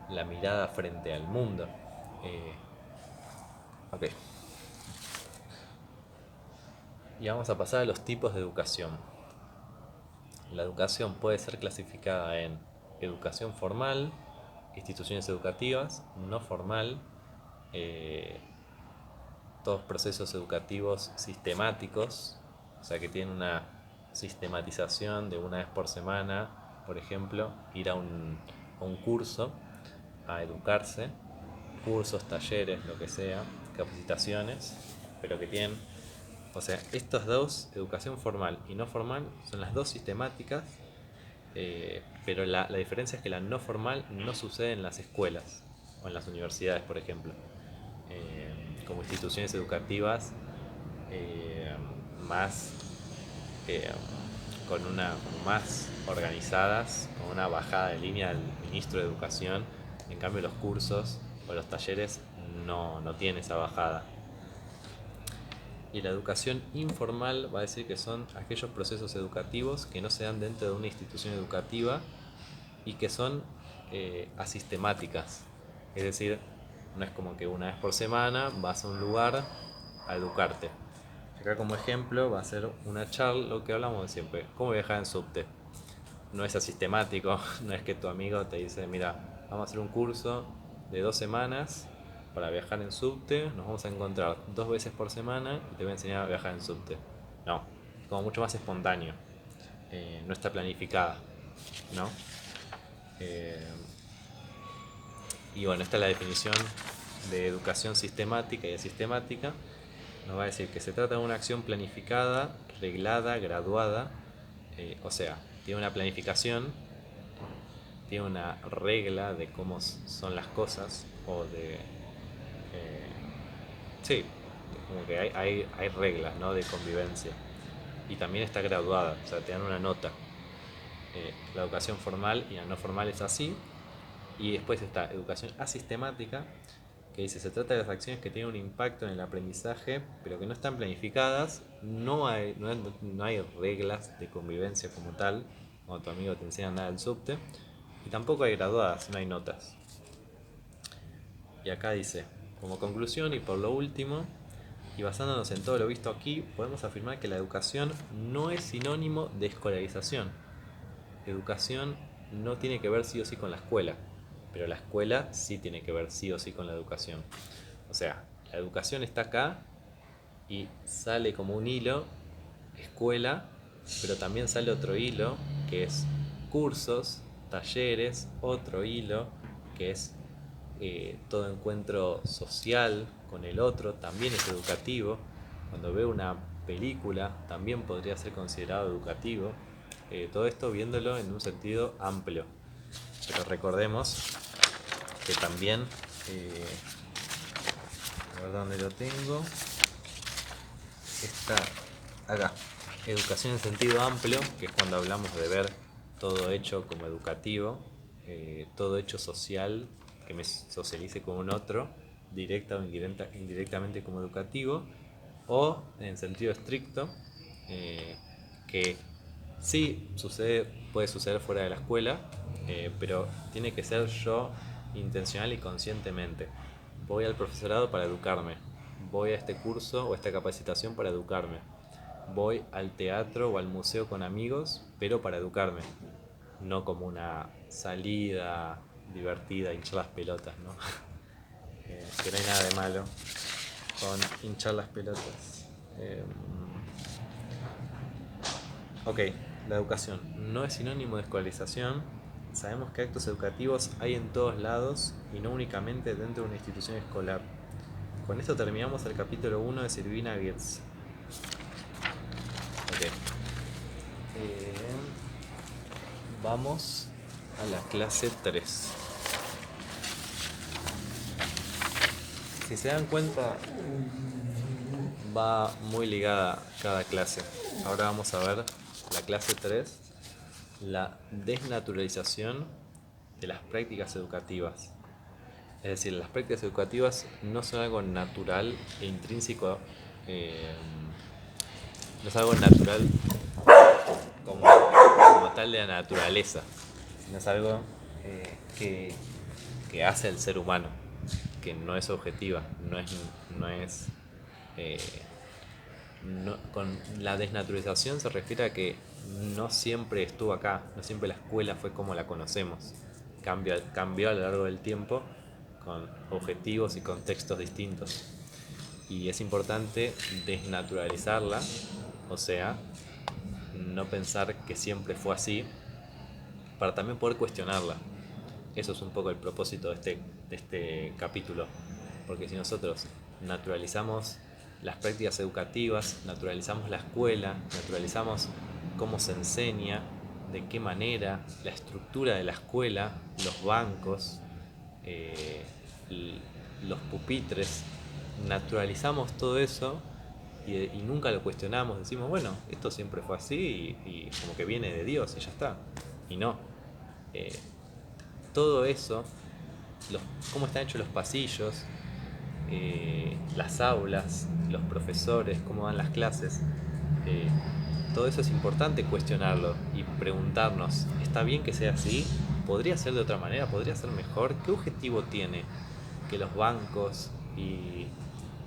la mirada frente al mundo. Eh, ok, y vamos a pasar a los tipos de educación. La educación puede ser clasificada en educación formal, instituciones educativas, no formal, eh, todos procesos educativos sistemáticos, o sea que tienen una sistematización de una vez por semana, por ejemplo, ir a un curso, a educarse, cursos, talleres, lo que sea, capacitaciones, pero que tienen, o sea, estos dos, educación formal y no formal, son las dos sistemáticas, pero la diferencia es que la no formal no sucede en las escuelas o en las universidades, por ejemplo, como instituciones educativas, eh, más, eh, con una, como más organizadas, con una bajada de línea del ministro de Educación. En cambio los cursos o los talleres no tienen esa bajada. Y la educación informal va a decir que son aquellos procesos educativos que no se dan dentro de una institución educativa y que son asistemáticas. Es decir, no es como que una vez por semana vas a un lugar a educarte. Acá como ejemplo va a ser una charla, lo que hablamos de siempre, cómo viajar en subte. No es asistemático, no es que tu amigo te dice, mira, vamos a hacer un curso de 2 semanas para viajar en subte, nos vamos a encontrar 2 veces por semana y te voy a enseñar a viajar en subte. No, es como mucho más espontáneo, no está planificada, ¿no? Eh, y bueno, esta es la definición de educación sistemática y asistemática. Nos va a decir que se trata de una acción planificada, reglada, graduada, o sea, tiene una planificación, tiene una regla de cómo son las cosas, o de... sí, como que hay reglas, ¿no?, de convivencia. Y también está graduada, o sea, te dan una nota. La educación formal y la no formal es así. Y después está educación asistemática, que dice, se trata de las acciones que tienen un impacto en el aprendizaje, pero que no están planificadas, no hay reglas de convivencia como tal, cuando tu amigo te enseña a andar al subte, y tampoco hay graduadas, no hay notas. Y acá dice, como conclusión y por lo último, y basándonos en todo lo visto aquí, podemos afirmar que la educación no es sinónimo de escolarización. Educación no tiene que ver sí o sí con la escuela, pero la escuela sí tiene que ver sí o sí con la educación. O sea, la educación está acá y sale como un hilo, escuela, pero también sale otro hilo que es cursos, talleres, otro hilo que es todo encuentro social con el otro, también es educativo. Cuando veo una película también podría ser considerado educativo. Todo esto viéndolo en un sentido amplio. Pero recordemos que también, a ver dónde lo tengo, está acá, educación en sentido amplio, que es cuando hablamos de ver todo hecho como educativo, todo hecho social, que me socialice con un otro, directa o indirectamente como educativo, o en sentido estricto, que sí puede suceder fuera de la escuela, pero tiene que ser yo intencional y conscientemente. Voy al profesorado para educarme, voy a este curso o esta capacitación para educarme, voy al teatro o al museo con amigos, pero para educarme, no como una salida divertida, hinchar las pelotas, ¿no? Que no hay nada de malo con hinchar las pelotas. Ok, la educación no es sinónimo de escolarización. Sabemos que actos educativos hay en todos lados y no únicamente dentro de una institución escolar. Con esto terminamos el capítulo 1 de Silvina Wirtz. Ok. Vamos a la clase 3. Si se dan cuenta, va muy ligada cada clase. Ahora vamos a ver la clase 3, la desnaturalización de las prácticas educativas. Es decir, las prácticas educativas no son algo natural e intrínseco, no es algo natural como tal de la naturaleza, sino es algo que hace el ser humano, que no es objetiva, eh, con la desnaturalización se refiere a que no siempre estuvo acá, no siempre la escuela fue como la conocemos, cambió a lo largo del tiempo con objetivos y contextos distintos. Y es importante desnaturalizarla, o sea, no pensar que siempre fue así, para también poder cuestionarla. Eso es un poco el propósito de este capítulo, porque si nosotros naturalizamos las prácticas educativas, naturalizamos la escuela, naturalizamos cómo se enseña, de qué manera, la estructura de la escuela, los bancos, eh, los pupitres, naturalizamos todo eso y nunca lo cuestionamos, decimos, bueno, esto siempre fue así y como que viene de Dios y ya está. Y no. Eh, Todo eso, cómo están hechos los pasillos, las aulas, los profesores, cómo dan las clases, eh, todo eso es importante cuestionarlo y preguntarnos, ¿está bien que sea así? ¿Podría ser de otra manera? ¿Podría ser mejor? ¿Qué objetivo tiene que los bancos y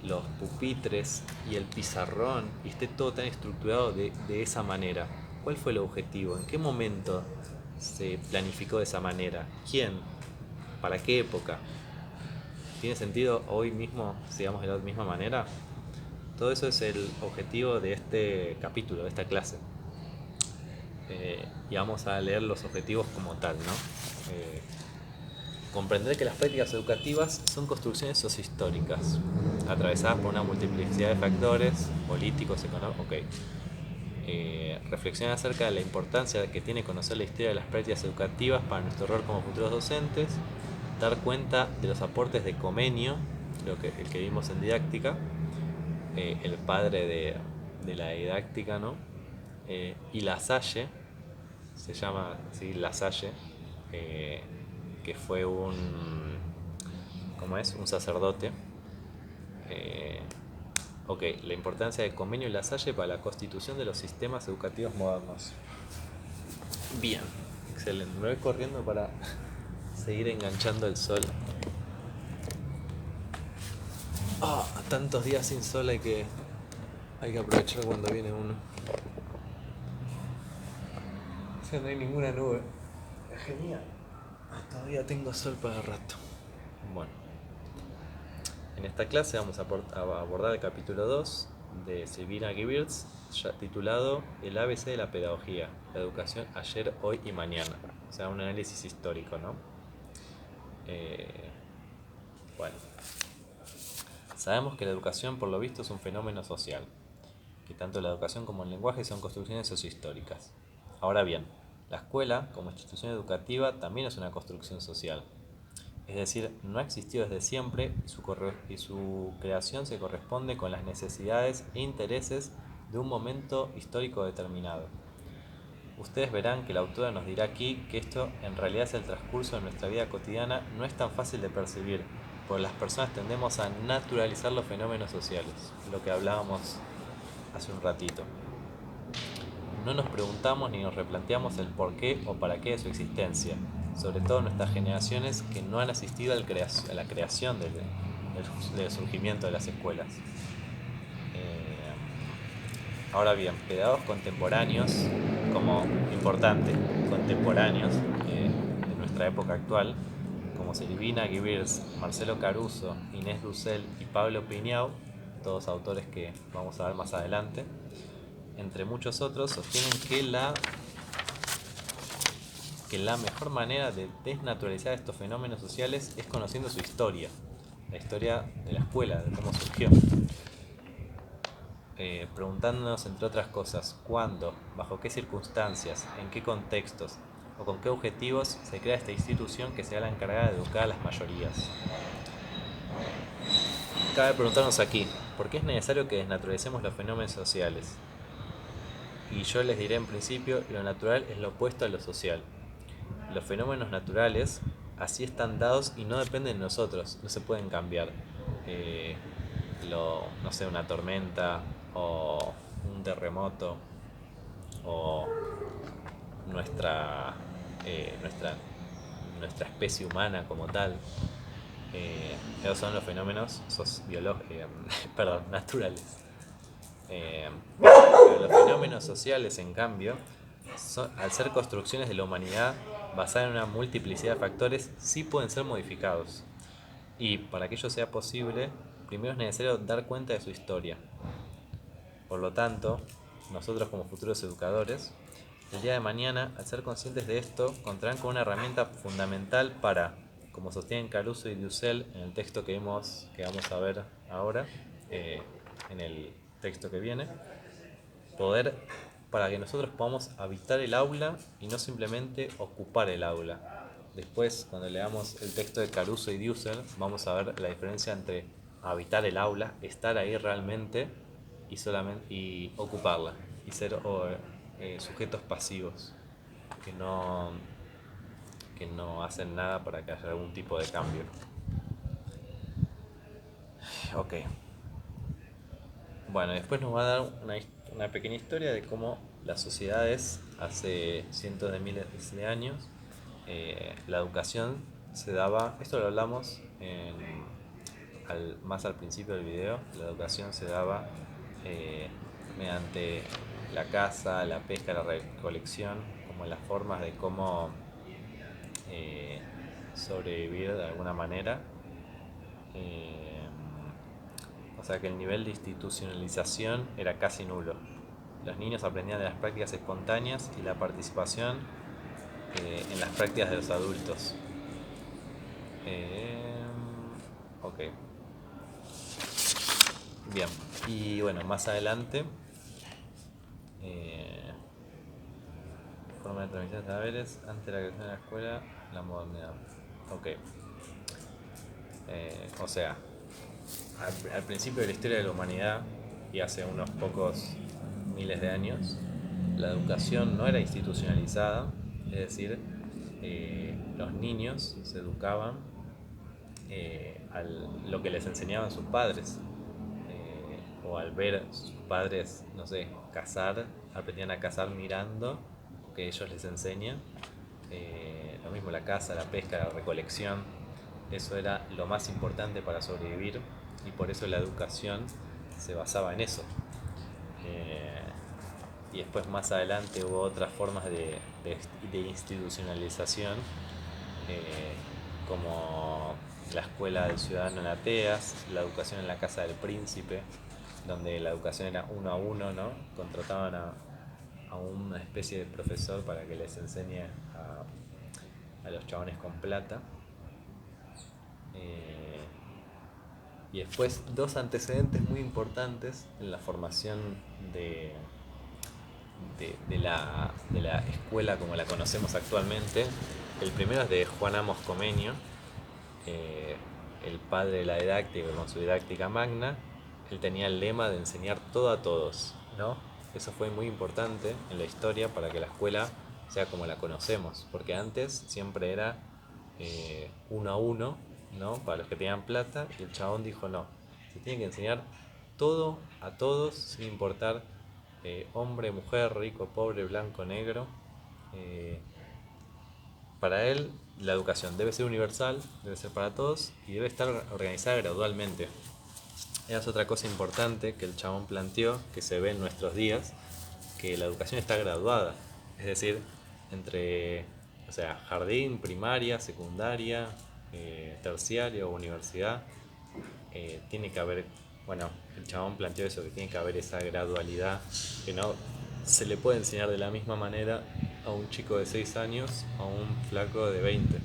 los pupitres y el pizarrón y esté todo tan estructurado de esa manera? ¿Cuál fue el objetivo? ¿En qué momento se planificó de esa manera? ¿Quién? ¿Para qué época? ¿Tiene sentido hoy mismo sigamos de la misma manera? Todo eso es el objetivo de este capítulo, de esta clase. Y vamos a leer los objetivos como tal, ¿no? Comprender que las prácticas educativas son construcciones sociohistóricas, atravesadas por una multiplicidad de factores políticos, económicos. Ok. Reflexionar acerca de la importancia que tiene conocer la historia de las prácticas educativas para nuestro rol como futuros docentes, dar cuenta de los aportes de Comenio, el que vimos en didáctica, el padre de la didáctica, ¿no? Y La Salle, se llama así La Salle, que fue ¿cómo es? Un sacerdote. Ok, la importancia de Comenio y La Salle para la constitución de los sistemas educativos modernos. Bien, excelente. Me voy corriendo para seguir enganchando el sol. Tantos días sin sol hay que aprovechar cuando viene uno. O sea, no hay ninguna nube. Genial. Todavía tengo sol para rato. Bueno, en esta clase vamos a abordar el capítulo 2, de Silvina Gibberts, titulado El ABC de la pedagogía, la educación ayer, hoy y mañana. O sea, un análisis histórico, ¿no? Bueno, sabemos que la educación, por lo visto, es un fenómeno social, que tanto la educación como el lenguaje son construcciones sociohistóricas. Ahora bien, la escuela, como institución educativa, también es una construcción social. Es decir, no ha existido desde siempre y su creación se corresponde con las necesidades e intereses de un momento histórico determinado. Ustedes verán que la autora nos dirá aquí que esto en realidad es el transcurso de nuestra vida cotidiana, no es tan fácil de percibir, porque las personas tendemos a naturalizar los fenómenos sociales, lo que hablábamos hace un ratito. No nos preguntamos ni nos replanteamos el porqué o para qué de su existencia, sobre todo nuestras generaciones que no han asistido a la creación del surgimiento de las escuelas. Ahora bien, pedagogos contemporáneos, como importante, contemporáneos de nuestra época actual, como Silvina Gibberts, Marcelo Caruso, Inés Dussel y Pablo Piñau, todos autores que vamos a ver más adelante, entre muchos otros, sostienen que la mejor manera de desnaturalizar estos fenómenos sociales es conociendo su historia, la historia de la escuela, de cómo surgió. Preguntándonos, entre otras cosas, cuándo, bajo qué circunstancias, en qué contextos o con qué objetivos se crea esta institución que será la encargada de educar a las mayorías. Cabe preguntarnos aquí, ¿por qué es necesario que desnaturalicemos los fenómenos sociales? Y yo les diré en principio, lo natural es lo opuesto a lo social. Los fenómenos naturales así están dados y no dependen de nosotros, no se pueden cambiar. No sé, una tormenta o un terremoto o nuestra, eh, nuestra, nuestra especie humana como tal. Esos son los fenómenos naturales. Pero los fenómenos sociales, en cambio, al ser construcciones de la humanidad basadas en una multiplicidad de factores, sí pueden ser modificados. Y para que ello sea posible, primero es necesario dar cuenta de su historia. Por lo tanto, nosotros como futuros educadores, el día de mañana, al ser conscientes de esto, contarán con una herramienta fundamental para, como sostienen Caruso y Dussel en el texto que vamos a ver ahora, en el texto que viene, para que nosotros podamos habitar el aula y no simplemente ocupar el aula. Después, cuando leamos el texto de Caruso y Dussel, vamos a ver la diferencia entre habitar el aula, estar ahí realmente y ocuparla y ser sujetos pasivos que no, que no hacen nada para que haya algún tipo de cambio. Ok. Bueno, después nos va a dar una pequeña historia de cómo las sociedades hace cientos de miles de años, la educación se daba, esto lo hablamos más al principio del video, la educación se daba mediante la caza, la pesca, la recolección, como las formas de cómo eh, sobrevivir de alguna manera. O sea que el nivel de institucionalización era casi nulo. Los niños aprendían de las prácticas espontáneas y la participación en las prácticas de los adultos. Ok. Bien. Y bueno, más adelante, forma de transmisión de saberes antes de la creación de la escuela, la modernidad. Ok. O sea, al principio de la historia de la humanidad y hace unos pocos miles de años, la educación no era institucionalizada, es decir, los niños se educaban a lo que les enseñaban sus padres, o al ver a sus padres, no sé, cazar, aprendían a cazar mirando lo que ellos les enseñan. Lo mismo la caza, la pesca, la recolección, eso era lo más importante para sobrevivir y por eso la educación se basaba en eso. Y después más adelante hubo otras formas de institucionalización, como la escuela del ciudadano en Ateas, la educación en la casa del príncipe, donde la educación era uno a uno, ¿no? Contrataban a una especie de profesor para que les enseñe a los chabones con plata. Eh, y después dos antecedentes muy importantes en la formación de, de la escuela como la conocemos actualmente. El primero es de Juan Amos Comenio, eh, el padre de la didáctica con su didáctica magna. Él tenía el lema de enseñar todo a todos, ¿no? Eso fue muy importante en la historia para que la escuela sea como la conocemos, porque antes siempre era uno a uno, ¿no? Para los que tenían plata, y el chabón dijo no, se tiene que enseñar todo a todos sin importar hombre, mujer, rico, pobre, blanco, negro. Eh, para él, la educación debe ser universal, debe ser para todos y debe estar organizada gradualmente. Esa es otra cosa importante que el chabón planteó, que se ve en nuestros días, que la educación está graduada. Es decir, entre, o sea, jardín, primaria, secundaria, terciario o universidad, tiene que haber, bueno, el chabón planteó eso, que tiene que haber esa gradualidad, que no se le puede enseñar de la misma manera a un chico de 6 años a un flaco de 20.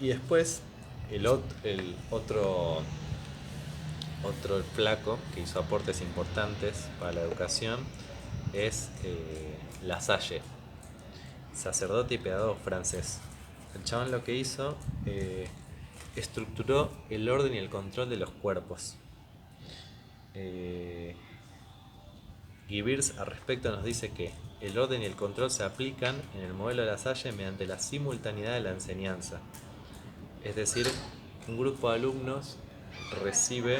Y después el otro flaco que hizo aportes importantes para la educación es La Salle, sacerdote y pedagogo francés. El chabón lo que hizo, estructuró el orden y el control de los cuerpos. Gibbers al respecto nos dice que el orden y el control se aplican en el modelo de La Salle mediante la simultaneidad de la enseñanza. Es decir, un grupo de alumnos recibe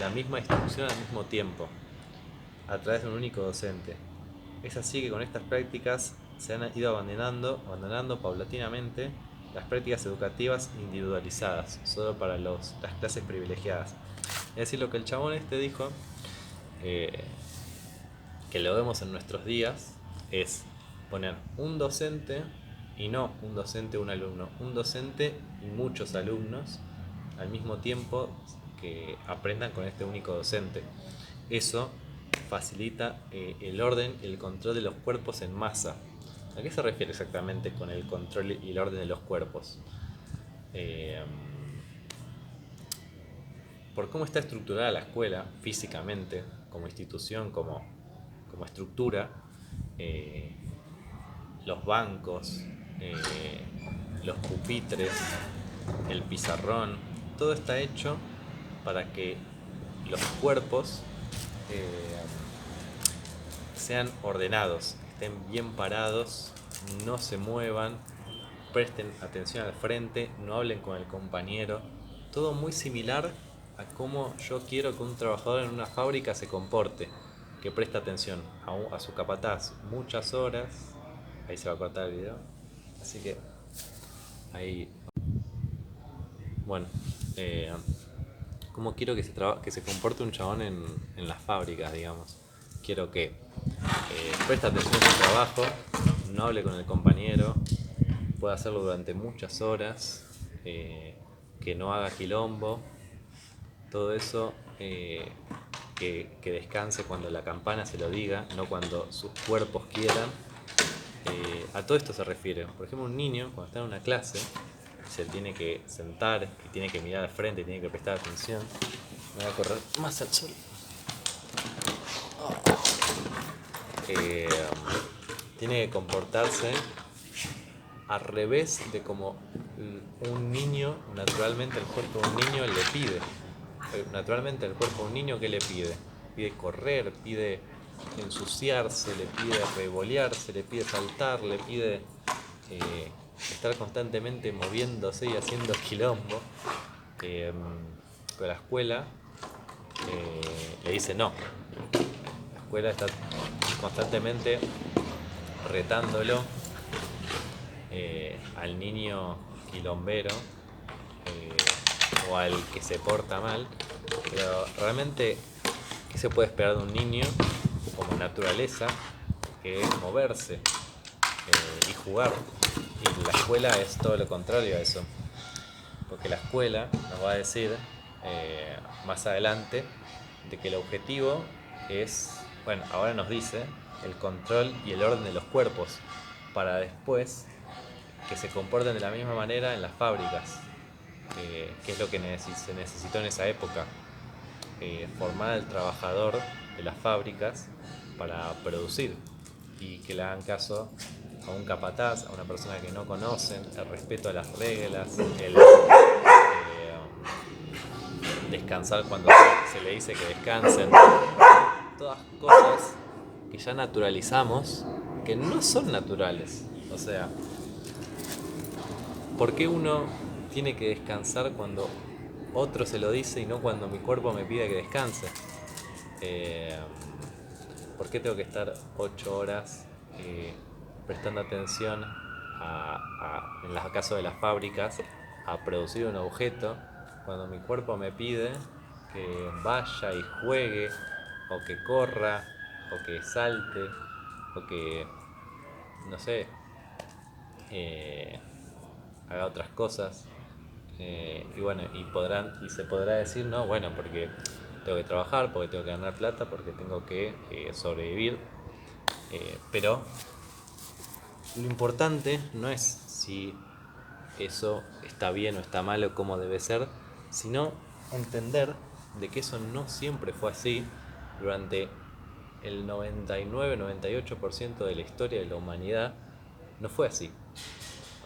la misma instrucción al mismo tiempo, a través de un único docente. Es así que con estas prácticas se han ido abandonando paulatinamente las prácticas educativas individualizadas, solo para las clases privilegiadas. Es decir, lo que el chabón este dijo, que lo vemos en nuestros días, es poner un docente, y no un docente un alumno, un docente y muchos alumnos al mismo tiempo que aprendan con este único docente. Eso facilita el orden y el control de los cuerpos en masa. ¿A qué se refiere exactamente con el control y el orden de los cuerpos? Por cómo está estructurada la escuela físicamente, como institución, como estructura, eh, los bancos, los pupitres, el pizarrón, todo está hecho para que los cuerpos sean ordenados, estén bien parados, no se muevan, presten atención al frente, no hablen con el compañero, todo muy similar a cómo yo quiero que un trabajador en una fábrica se comporte, que preste atención a su capataz muchas horas. Ahí se va a cortar el video, así que ahí, bueno, cómo quiero que se comporte un chabón en las fábricas, digamos. Quiero que preste atención a su trabajo, no hable con el compañero, pueda hacerlo durante muchas horas, que no haga quilombo, todo eso, que descanse cuando la campana se lo diga, no cuando sus cuerpos quieran. A todo esto se refiere. Por ejemplo, un niño cuando está en una clase se tiene que sentar y tiene que mirar al frente, tiene que prestar atención. Me voy a correr más al sol. Tiene que comportarse al revés de como un niño, naturalmente el cuerpo de un niño le pide. Naturalmente el cuerpo de un niño, ¿qué le pide? Pide correr, pide ensuciarse, le pide revolearse, le pide saltar, le pide estar constantemente moviéndose y haciendo quilombo. Pero la escuela le dice no. La escuela está constantemente retándolo al niño quilombero o al que se porta mal, pero realmente, ¿qué se puede esperar de un niño como naturaleza? Que es moverse y jugar. Y la escuela es todo lo contrario a eso, porque la escuela nos va a decir más adelante de que el objetivo es, bueno, ahora nos dice el control y el orden de los cuerpos para después que se comporten de la misma manera en las fábricas, que es lo que se necesitó en esa época, formar al trabajador de las fábricas para producir y que le hagan caso a un capataz, a una persona que no conocen, el respeto a las reglas, el descansar cuando se le dice que descansen, todas cosas que ya naturalizamos, que no son naturales. O sea, ¿por qué uno tiene que descansar cuando otro se lo dice y no cuando mi cuerpo me pide que descanse? Eh, ¿Por qué tengo que estar 8 horas prestando atención en el caso de las fábricas, a producir un objeto, cuando mi cuerpo me pide que vaya y juegue, o que corra, o que salte, o que, no sé, eh, haga otras cosas? Y bueno, y se podrá decir, no, bueno, porque tengo que trabajar, porque tengo que ganar plata, porque tengo que sobrevivir. Pero lo importante no es si eso está bien o está mal o cómo debe ser, sino entender de que eso no siempre fue así durante el 99-98% de la historia de la humanidad. No fue así.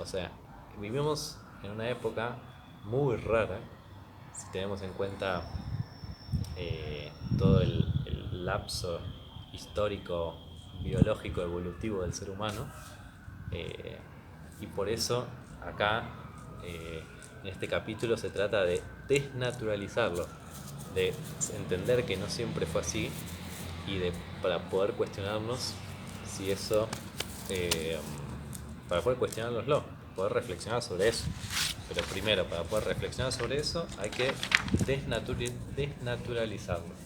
O sea, vivimos en una época muy rara si tenemos en cuenta todo el lapso histórico, biológico, evolutivo del ser humano. eh, y por eso acá, en este capítulo, se trata de desnaturalizarlo, de entender que no siempre fue así y para poder cuestionarnos si eso, eh, para poder cuestionárnoslo, poder reflexionar sobre eso. Pero primero, para poder reflexionar sobre eso, hay que desnaturalizarlo.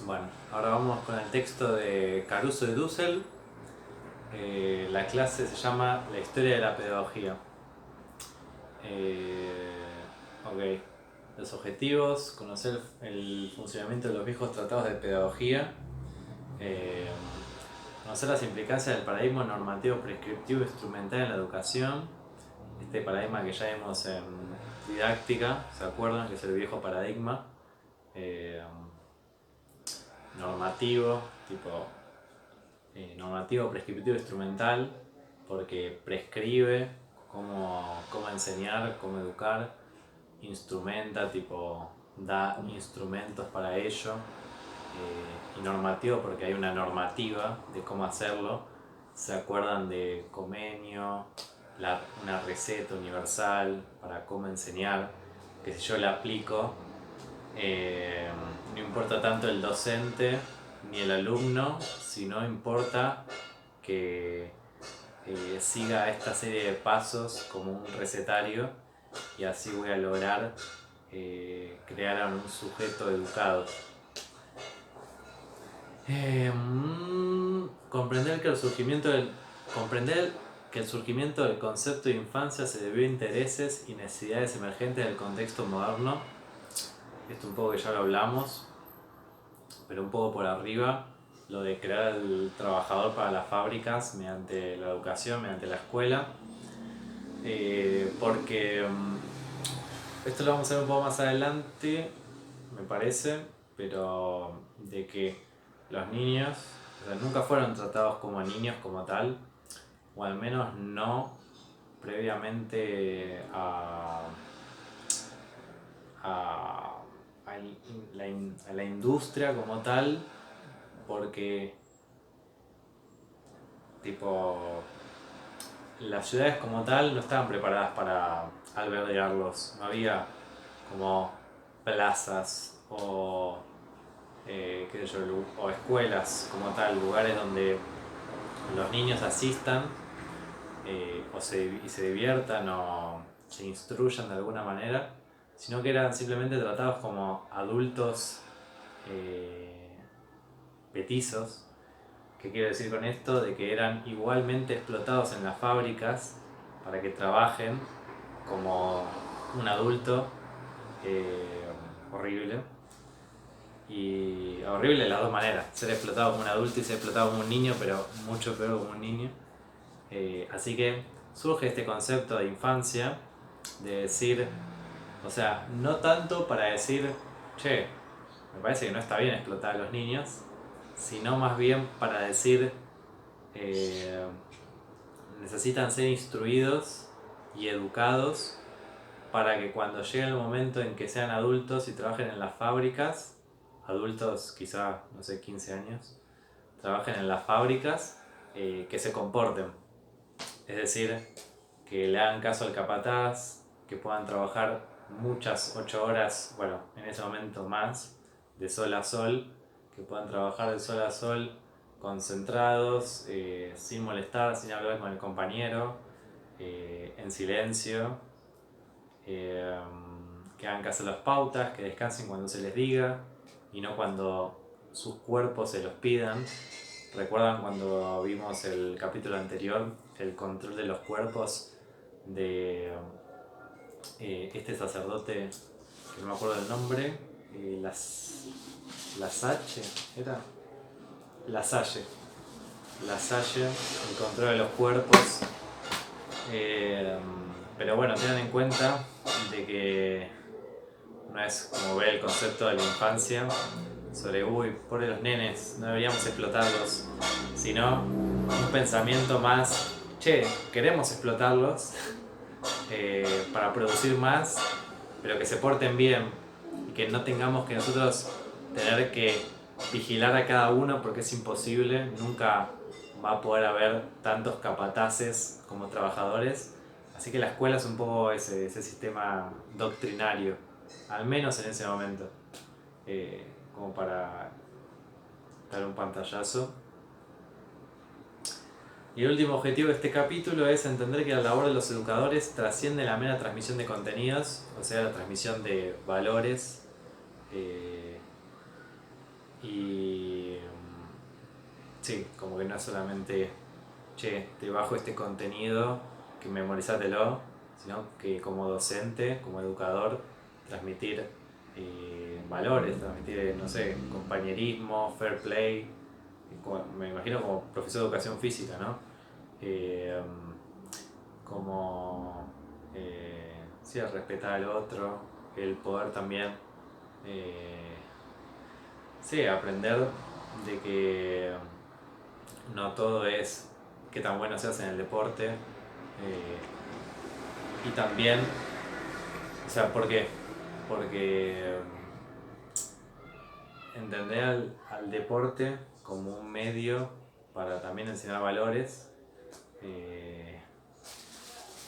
Bueno, ahora vamos con el texto de Caruso de Dussel. La clase se llama La historia de la pedagogía. Ok. Los objetivos: conocer el funcionamiento de los viejos tratados de pedagogía, eh, conocer las implicancias del paradigma normativo prescriptivo instrumental en la educación, este paradigma que ya vimos en didáctica, ¿se acuerdan? Que es el viejo paradigma normativo, tipo normativo prescriptivo instrumental, porque prescribe cómo enseñar, cómo educar, instrumenta, tipo da instrumentos para ello, y normativo porque hay una normativa de cómo hacerlo. ¿Se acuerdan de Comenio? Una receta universal para cómo enseñar, que si yo la aplico, no importa tanto el docente ni el alumno, sino importa que siga esta serie de pasos como un recetario, y así voy a lograr crear a un sujeto educado. Comprender que el surgimiento del concepto de infancia se debió a intereses y necesidades emergentes del contexto moderno. Esto un poco que ya lo hablamos, pero un poco por arriba, lo de crear el trabajador para las fábricas mediante la educación, mediante la escuela, porque esto lo vamos a ver un poco más adelante, me parece, pero de que los niños, o sea, nunca fueron tratados como niños como tal, o al menos no previamente a la industria como tal, porque tipo las ciudades como tal no estaban preparadas para albergarlos, no había como plazas o o escuelas como tal, lugares donde los niños asistan y se diviertan o se instruyan de alguna manera, sino que eran simplemente tratados como adultos petizos. ¿Qué quiero decir con esto? De que eran igualmente explotados en las fábricas para que trabajen como un adulto horrible. Y horrible de las dos maneras, ser explotado como un adulto y ser explotado como un niño, pero mucho peor como un niño. Así que surge este concepto de infancia, de decir, o sea, no tanto para decir, che, me parece que no está bien explotar a los niños, sino más bien para decir, eh, necesitan ser instruidos y educados para que cuando llegue el momento en que sean adultos y trabajen en las fábricas, adultos quizá, no sé, 15 años, trabajen en las fábricas, que se comporten. Es decir, que le hagan caso al capataz, que puedan trabajar muchas 8 horas, bueno, en ese momento más, de sol a sol, que puedan trabajar de sol a sol concentrados, sin molestar, sin hablar con el compañero, en silencio, eh, que hagan caso a las pautas, que descansen cuando se les diga y no cuando sus cuerpos se los pidan. ¿Recuerdan cuando vimos el capítulo anterior, el control de los cuerpos de este sacerdote, que no me acuerdo del nombre, Lasalle, ¿era? Lasalle, el control de los cuerpos. Pero bueno, tengan en cuenta de que no es como ver el concepto de la infancia sobre, uy, pobre los nenes, no deberíamos explotarlos, sino un pensamiento más, che, queremos explotarlos para producir más, pero que se porten bien y que no tengamos que nosotros tener que vigilar a cada uno porque es imposible, nunca va a poder haber tantos capataces como trabajadores. Así que la escuela es un poco ese sistema doctrinario, al menos en ese momento, como para dar un pantallazo. Y el último objetivo de este capítulo es entender que la labor de los educadores trasciende la mera transmisión de contenidos, o sea, la transmisión de valores, y sí, como que no es solamente, che, te bajo este contenido, que memorizátelo, sino que como docente, como educador, transmitir valores, transmitir, no sé, compañerismo, fair play, me imagino como profesor de educación física, ¿no? Eh, como sí, el respetar al otro, el poder también, sí, aprender de que no todo es qué tan bueno seas en el deporte, y también, o sea, ¿por qué? Porque entender al deporte como un medio para también enseñar valores.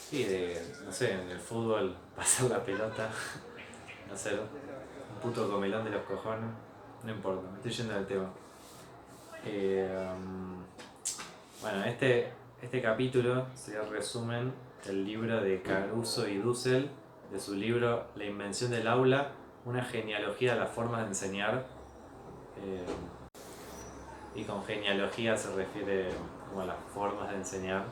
Sí, no sé, en el fútbol pasar la pelota, no ser un puto comelón de los cojones, no importa, me estoy yendo del tema. Bueno, este capítulo sería el resumen del libro de Caruso y Dussel, de su libro La invención del aula, una genealogía de las formas de enseñar. Y con genealogía se refiere como a las formas de enseñar.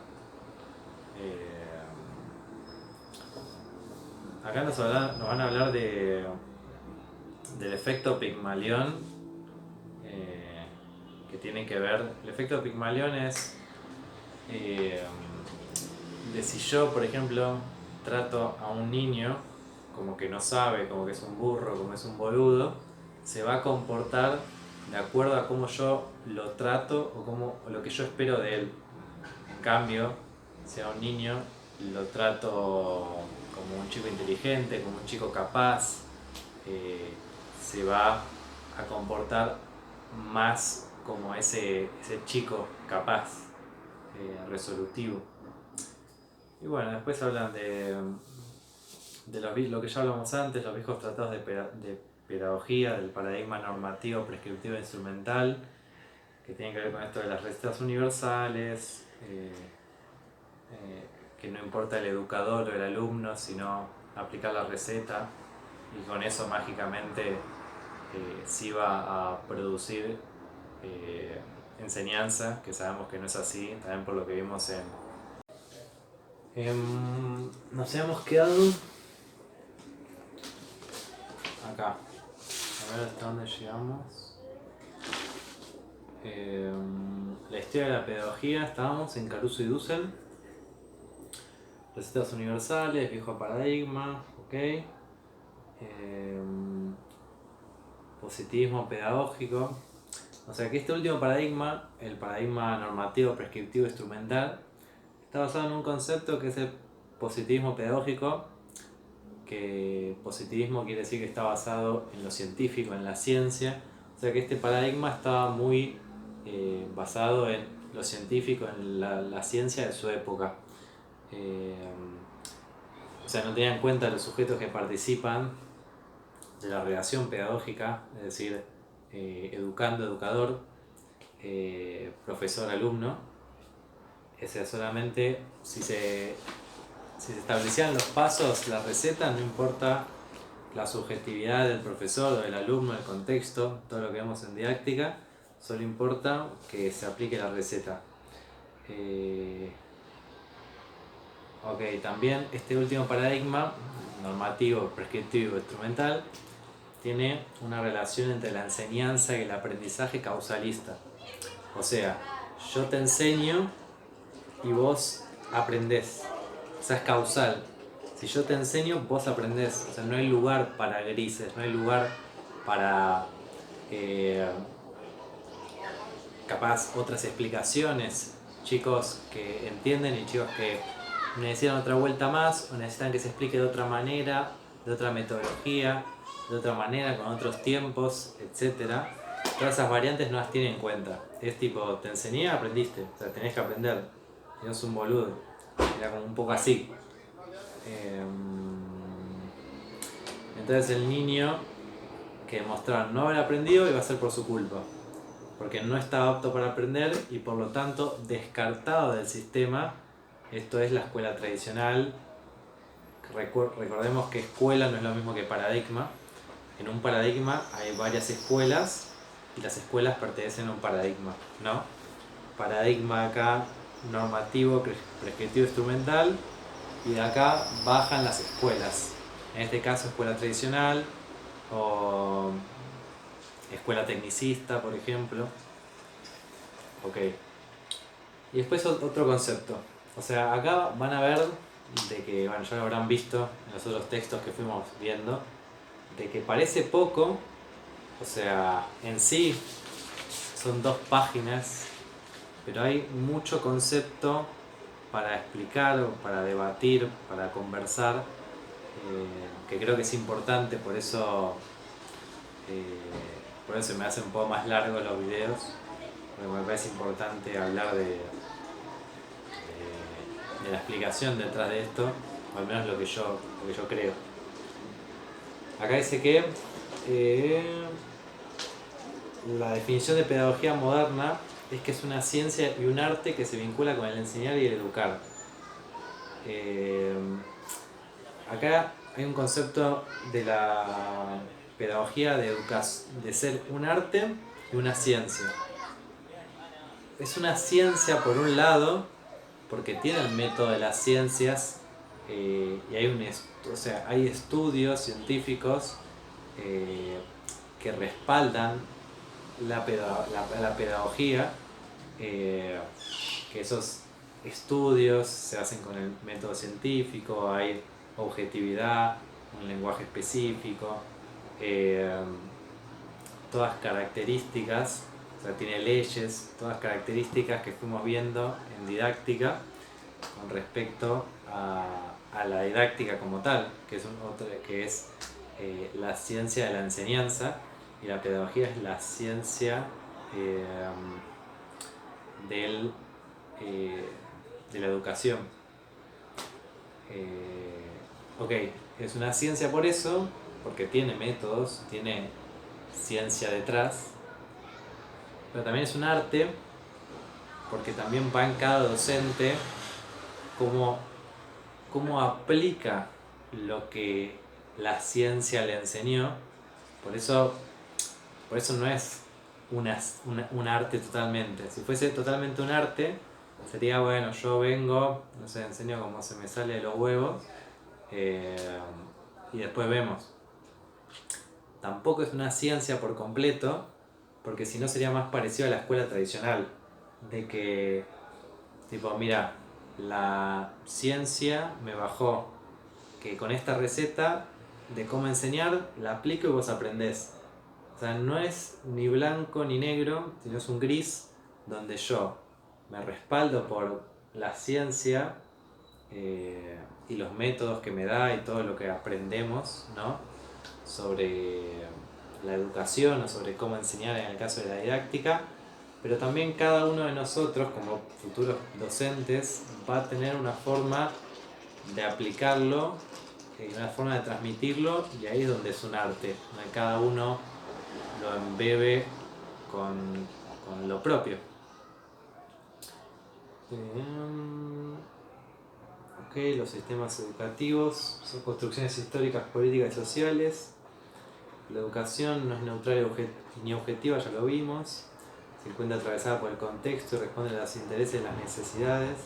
Acá nos van a hablar del efecto Pigmalión, que tiene que ver. El efecto Pigmalión es de si yo, por ejemplo, trato a un niño como que no sabe, como que es un burro, como es un boludo, se va a comportar de acuerdo a cómo yo lo trato o lo que yo espero de él. En cambio, si a un niño lo trato como un chico inteligente, como un chico capaz, se va a comportar más como ese chico capaz, resolutivo. Y bueno, después hablan de lo que ya hablamos antes, los viejos tratados de pedagogía, del paradigma normativo, prescriptivo e instrumental, que tienen que ver con esto de las recetas universales, que no importa el educador o el alumno, sino aplicar la receta y con eso mágicamente sí va a producir enseñanza, que sabemos que no es así, también por lo que vimos nos habíamos quedado acá. A ver hasta dónde llegamos. La historia de la pedagogía, estábamos en Caruso y Dussel. Recetas universales, viejo paradigma, ok. Positivismo pedagógico. O sea que este último paradigma, el paradigma normativo, prescriptivo, instrumental, está basado en un concepto que es el positivismo pedagógico, que positivismo quiere decir que está basado en lo científico, en la ciencia. O sea que este paradigma estaba muy basado en lo científico, en la ciencia de su época. O sea, no tenía en cuenta los sujetos que participan de la relación pedagógica, es decir, educando, educador, profesor, alumno. O sea, solamente si se establecían los pasos, la receta, no importa la subjetividad del profesor o del alumno, el contexto, todo lo que vemos en didáctica, solo importa que se aplique la receta. Ok, también este último paradigma, normativo, prescriptivo, instrumental, tiene una relación entre la enseñanza y el aprendizaje causalista. O sea, yo te enseño y vos aprendés. O sea, es causal. Si yo te enseño, vos aprendés. O sea, no hay lugar para grises, no hay lugar para capaz otras explicaciones. Chicos que entienden y chicos que necesitan otra vuelta más o necesitan que se explique de otra manera, de otra metodología, de otra manera, con otros tiempos, etc. Todas esas variantes no las tienen en cuenta. Es tipo, te enseñé, aprendiste. O sea, tenés que aprender. No es un boludo. Era como un poco así. Entonces el niño que mostraron no haber aprendido iba a ser por su culpa. Porque no estaba apto para aprender y por lo tanto descartado del sistema. Esto es la escuela tradicional. Recordemos que escuela no es lo mismo que paradigma. En un paradigma hay varias escuelas y las escuelas pertenecen a un paradigma, ¿no? Paradigma acá normativo, prescriptivo, instrumental, y de acá bajan las escuelas. En este caso escuela tradicional o escuela tecnicista, por ejemplo. Ok. Y después otro concepto. O sea, acá van a ver de que, bueno, ya lo habrán visto en los otros textos que fuimos viendo, de que parece poco, o sea, en sí son 2 páginas, pero hay mucho concepto para explicar, para debatir, para conversar, que creo que es importante, por eso me hacen un poco más largos los videos, porque me parece importante hablar de la explicación detrás de esto, o al menos lo que yo creo. Acá dice que la definición de pedagogía moderna es que es una ciencia y un arte que se vincula con el enseñar y el educar. Acá hay un concepto de la pedagogía de ser un arte y una ciencia. Es una ciencia por un lado, porque tiene el método de las ciencias y hay estudios científicos que respaldan la pedagogía, que esos estudios se hacen con el método científico, hay objetividad, un lenguaje específico, todas características, o sea, tiene leyes, todas características que fuimos viendo en didáctica con respecto a la didáctica como tal, que es la ciencia de la enseñanza, y la pedagogía es la ciencia de la educación. Ok, es una ciencia por eso, porque tiene métodos, tiene ciencia detrás, pero también es un arte, porque también va en cada docente cómo aplica lo que la ciencia le enseñó. Por eso no es un arte totalmente. Si fuese totalmente un arte, sería bueno, yo vengo, no sé, enseño cómo se me sale de los huevos y después vemos. tampoco es una ciencia por completo, porque si no sería más parecido a la escuela tradicional, de que, tipo, mira, la ciencia me bajó que con esta receta de cómo enseñar la aplico y vos aprendés. O sea, no es ni blanco ni negro, sino es un gris donde yo me respaldo por la ciencia y los métodos que me da y todo lo que aprendemos, ¿no? Sobre la educación o sobre cómo enseñar en el caso de la didáctica, pero también cada uno de nosotros como futuros docentes va a tener una forma de aplicarlo y una forma de transmitirlo, y ahí es donde es un arte, donde cada uno lo embebe con lo propio. Ok, los sistemas educativos son construcciones históricas, políticas y sociales. La educación no es neutral ni objetiva, ya lo vimos. Se encuentra atravesada por el contexto y responde a los intereses y las necesidades.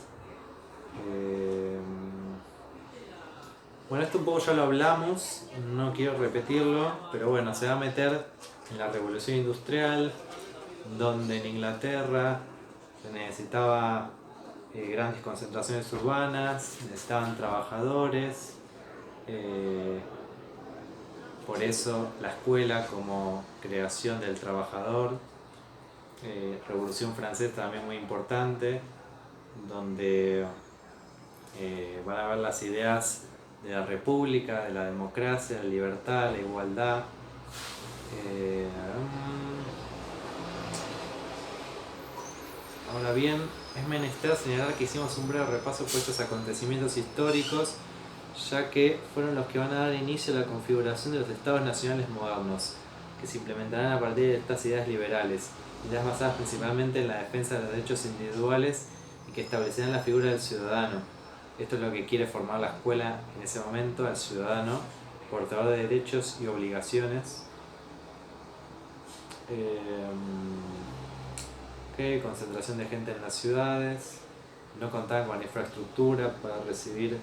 Bueno, esto un poco ya lo hablamos, no quiero repetirlo, pero bueno, se va a meter en la revolución industrial, donde en Inglaterra se necesitaba grandes concentraciones urbanas, necesitaban trabajadores, por eso la escuela como creación del trabajador, Revolución Francesa también muy importante, donde van a ver las ideas de la república, de la democracia, la libertad, la igualdad. Ahora bien, es menester señalar que hicimos un breve repaso por estos acontecimientos históricos, ya que fueron los que van a dar inicio a la configuración de los estados nacionales modernos, que se implementarán a partir de estas ideas liberales, ideas basadas principalmente en la defensa de los derechos individuales y que establecerán la figura del ciudadano. Esto es lo que quiere formar la escuela en ese momento, al ciudadano, portador de derechos y obligaciones. Concentración de gente en las ciudades, no contaban con infraestructura para recibir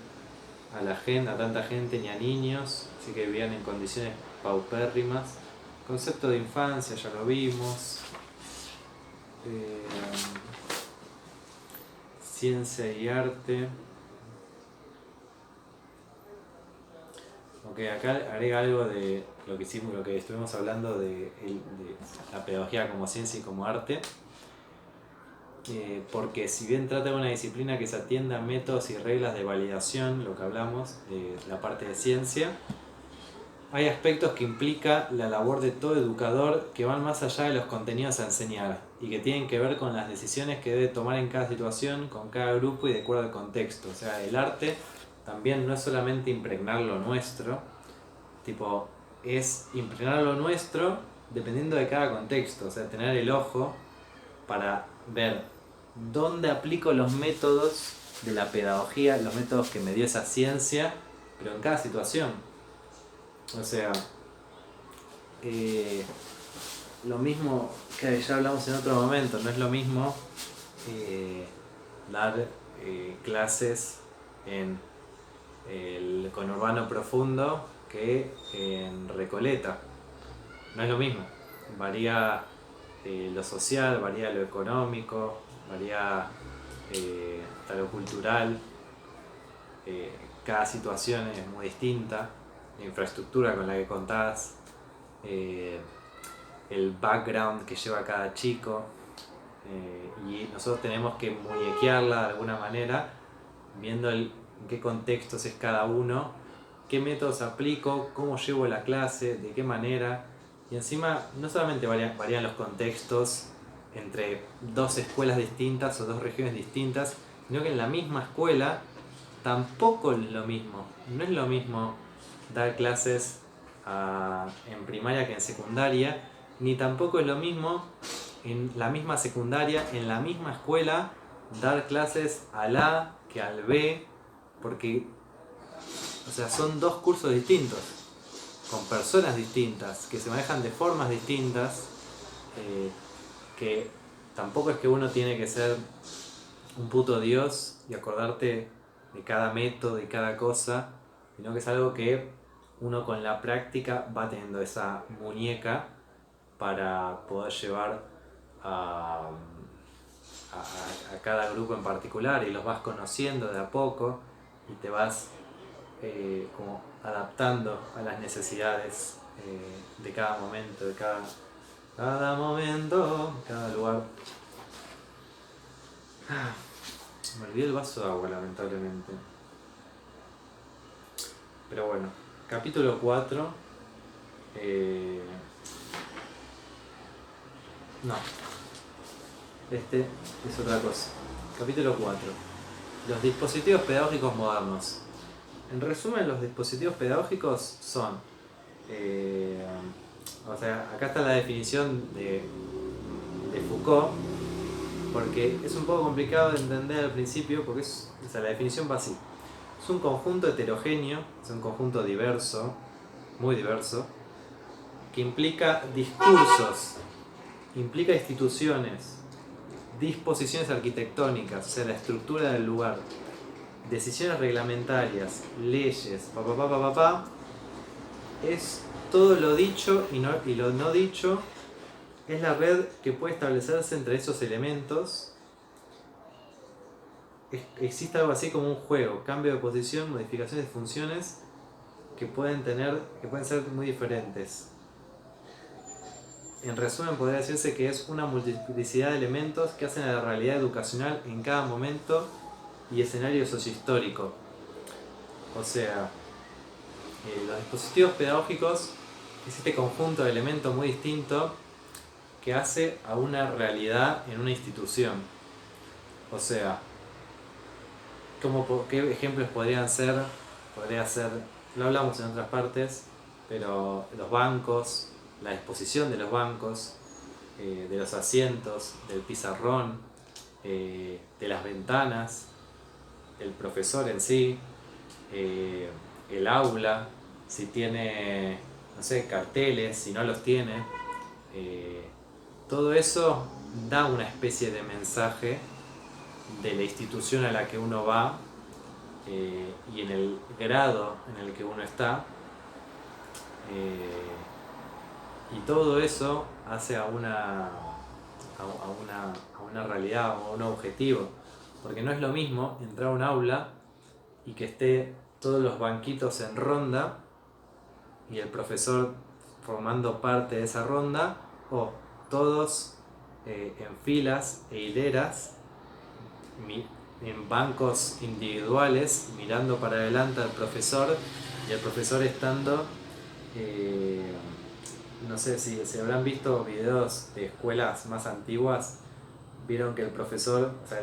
a la gente, a tanta gente ni a niños, así que vivían en condiciones paupérrimas. Concepto de infancia, ya lo vimos. Ciencia y arte. Ok, acá agrega algo de lo que hicimos, lo que estuvimos hablando de la pedagogía como ciencia y como arte. Porque si bien trata de una disciplina que se atienda a métodos y reglas de validación, lo que hablamos de la parte de ciencia, hay aspectos que implica la labor de todo educador que van más allá de los contenidos a enseñar y que tienen que ver con las decisiones que debe tomar en cada situación, con cada grupo y de acuerdo al contexto. O sea, el arte también no es solamente impregnar lo nuestro, tipo, es impregnar lo nuestro dependiendo de cada contexto, o sea, tener el ojo para ver dónde aplico los métodos de la pedagogía, los métodos que me dio esa ciencia, pero en cada situación. O sea, lo mismo que ya hablamos en otro momento, no es lo mismo dar clases en el conurbano profundo que en Recoleta. No es lo mismo, varía lo social, varía lo económico, varía hasta lo cultural, cada situación es muy distinta, la infraestructura con la que contás, el background que lleva cada chico, y nosotros tenemos que muñequearla de alguna manera, viendo en qué contextos es cada uno, qué métodos aplico, cómo llevo la clase, de qué manera. Y encima no solamente varían los contextos entre dos escuelas distintas o dos regiones distintas, sino que en la misma escuela tampoco es lo mismo. No es lo mismo dar clases en primaria que en secundaria, ni tampoco es lo mismo en la misma secundaria, en la misma escuela, dar clases al A que al B, porque, o sea, son dos cursos distintos, con personas distintas, que se manejan de formas distintas, que tampoco es que uno tiene que ser un puto dios y acordarte de cada método y cada cosa, sino que es algo que uno con la práctica va teniendo esa muñeca para poder llevar a cada grupo en particular, y los vas conociendo de a poco y te vas como adaptando a las necesidades de cada momento, de cada momento, cada lugar. Me olvidé el vaso de agua, lamentablemente. Pero bueno, capítulo 4. No, este es otra cosa. Capítulo 4. Los dispositivos pedagógicos modernos. En resumen, los dispositivos pedagógicos son... o sea, acá está la definición de Foucault, porque es un poco complicado de entender al principio, porque o sea, la definición va así. Es un conjunto heterogéneo, es un conjunto diverso, muy diverso, que implica discursos, implica instituciones, disposiciones arquitectónicas, o sea, la estructura del lugar, decisiones reglamentarias, leyes, es todo lo dicho y lo no dicho, es la red que puede establecerse entre esos elementos. Existe algo así como un juego, cambio de posición, modificaciones de funciones que pueden ser muy diferentes. En resumen, podría decirse que es una multiplicidad de elementos que hacen a la realidad educacional en cada momento y escenario sociohistórico. O sea, los dispositivos pedagógicos es este conjunto de elementos muy distinto que hace a una realidad en una institución. O sea, ¿qué ejemplos podrían ser? Podría ser, lo hablamos en otras partes, pero los bancos, la disposición de los bancos, de los asientos, del pizarrón, de las ventanas, el profesor en sí, el aula, si tiene, no sé, carteles, si no los tiene. Todo eso da una especie de mensaje de la institución a la que uno va y en el grado en el que uno está. Y todo eso hace a una realidad, a un objetivo. Porque no es lo mismo entrar a un aula y que esté todos los banquitos en ronda y el profesor formando parte de esa ronda, o todos en filas e hileras, en bancos individuales, mirando para adelante al profesor, y el profesor estando, no sé si habrán visto videos de escuelas más antiguas, vieron que el profesor, o sea,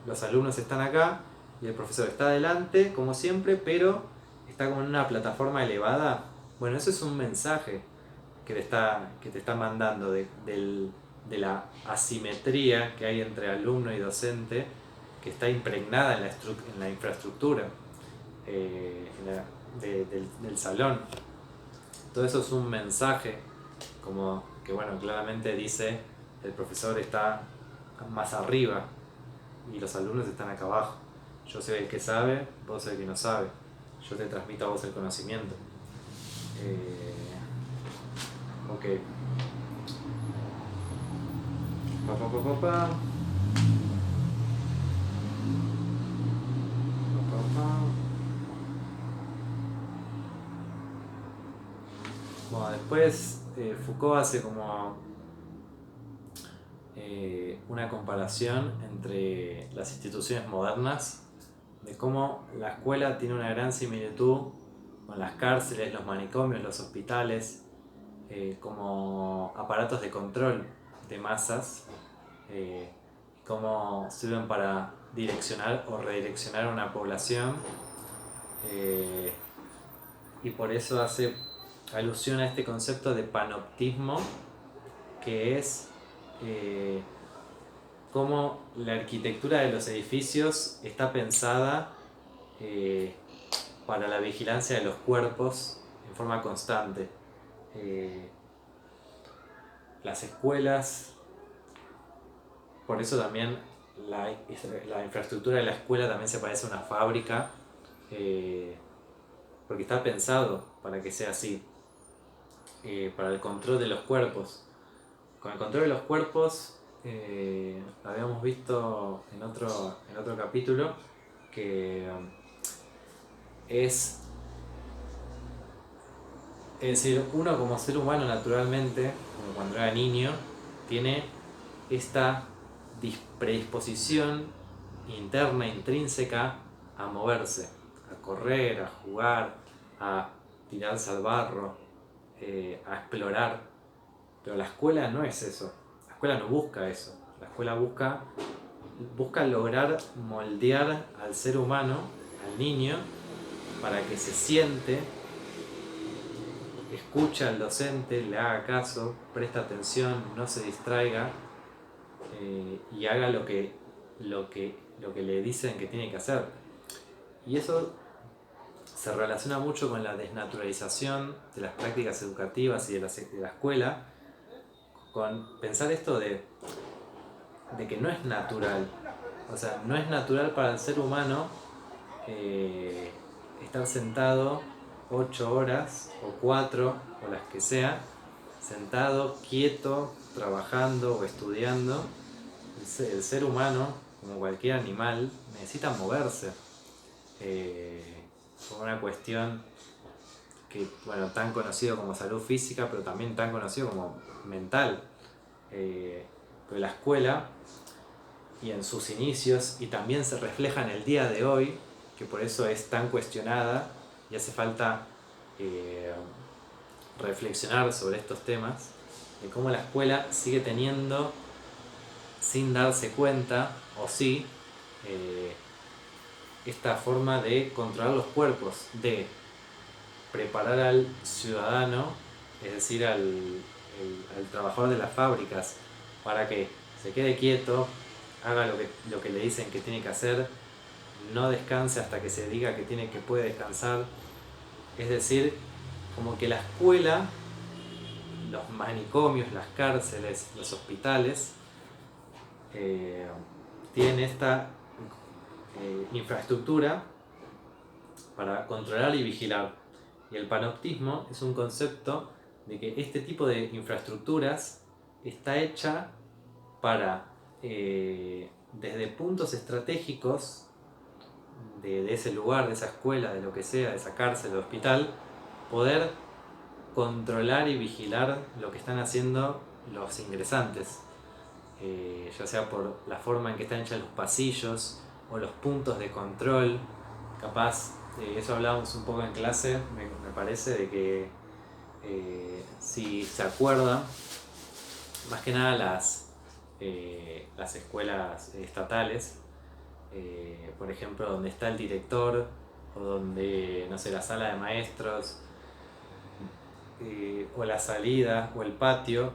los alumnos están acá y el profesor está adelante, como siempre, pero está como en una plataforma elevada. Bueno, eso es un mensaje que te está mandando de la asimetría que hay entre alumno y docente, que está impregnada en la infraestructura del salón. Todo eso es un mensaje, como que, bueno, claramente dice: el profesor está más arriba y los alumnos están acá abajo. Yo soy el que sabe, vos sos el que no sabe. Yo te transmito a vos el conocimiento. Ok. Bueno, después Foucault hace como una comparación entre las instituciones modernas, de cómo la escuela tiene una gran similitud con las cárceles, los manicomios, los hospitales, como aparatos de control de masas, cómo sirven para direccionar o redireccionar a una población, y por eso hace alusión a este concepto de panoptismo, que es cómo la arquitectura de los edificios está pensada para la vigilancia de los cuerpos en forma constante. Las escuelas, por eso también la infraestructura de la escuela también se parece a una fábrica, porque está pensado para que sea así, para el control de los cuerpos. Con el control de los cuerpos, habíamos visto en otro capítulo que es decir, uno como ser humano naturalmente, como cuando era niño, tiene esta predisposición interna, intrínseca, a moverse, a correr, a jugar, a tirarse al barro, a explorar. Pero la escuela no es eso. La escuela no busca eso. La escuela busca lograr moldear al ser humano, al niño, para que se siente, escucha al docente, le haga caso, presta atención, no se distraiga, y haga lo que le dicen que tiene que hacer. Y eso se relaciona mucho con la desnaturalización de las prácticas educativas y de la escuela, con pensar esto de que no es natural. O sea, no es natural para el ser humano estar sentado 8 horas o 4 o las que sea, sentado, quieto, trabajando o estudiando. El ser humano, como cualquier animal, necesita moverse, por una cuestión que, bueno, tan conocido como salud física, pero también tan conocido como mental. Pero la escuela, y en sus inicios, y también se refleja en el día de hoy, que por eso es tan cuestionada y hace falta reflexionar sobre estos temas, de cómo la escuela sigue teniendo, sin darse cuenta, o sí, esta forma de controlar los cuerpos, de preparar al ciudadano, es decir, al trabajador de las fábricas, para que se quede quieto, haga lo que le dicen que tiene que hacer, no descanse hasta que se diga que puede descansar. Es decir, como que la escuela, los manicomios, las cárceles, los hospitales, tienen esta infraestructura para controlar y vigilar. Y el panoptismo es un concepto de que este tipo de infraestructuras está hecha para, desde puntos estratégicos de ese lugar, de esa escuela, de lo que sea, de esa cárcel, de hospital, poder controlar y vigilar lo que están haciendo los ingresantes, ya sea por la forma en que están hechos los pasillos o los puntos de control. Capaz, eso hablábamos un poco en clase, me parece, de que si se acuerdan, más que nada las escuelas estatales, por ejemplo, donde está el director, o donde, no sé, la sala de maestros, o la salida, o el patio,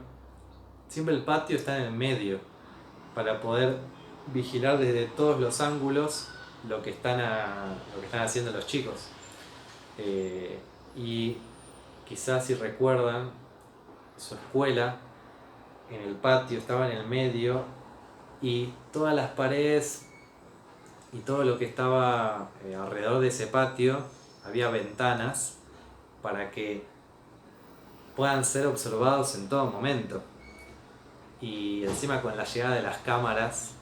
siempre el patio está en el medio, para poder vigilar desde todos los ángulos lo que están haciendo los chicos. Y quizás, si recuerdan, su escuela en el patio estaba en el medio, y todas las paredes y todo lo que estaba alrededor de ese patio, había ventanas para que puedan ser observados en todo momento. Y encima, con la llegada de las cámaras,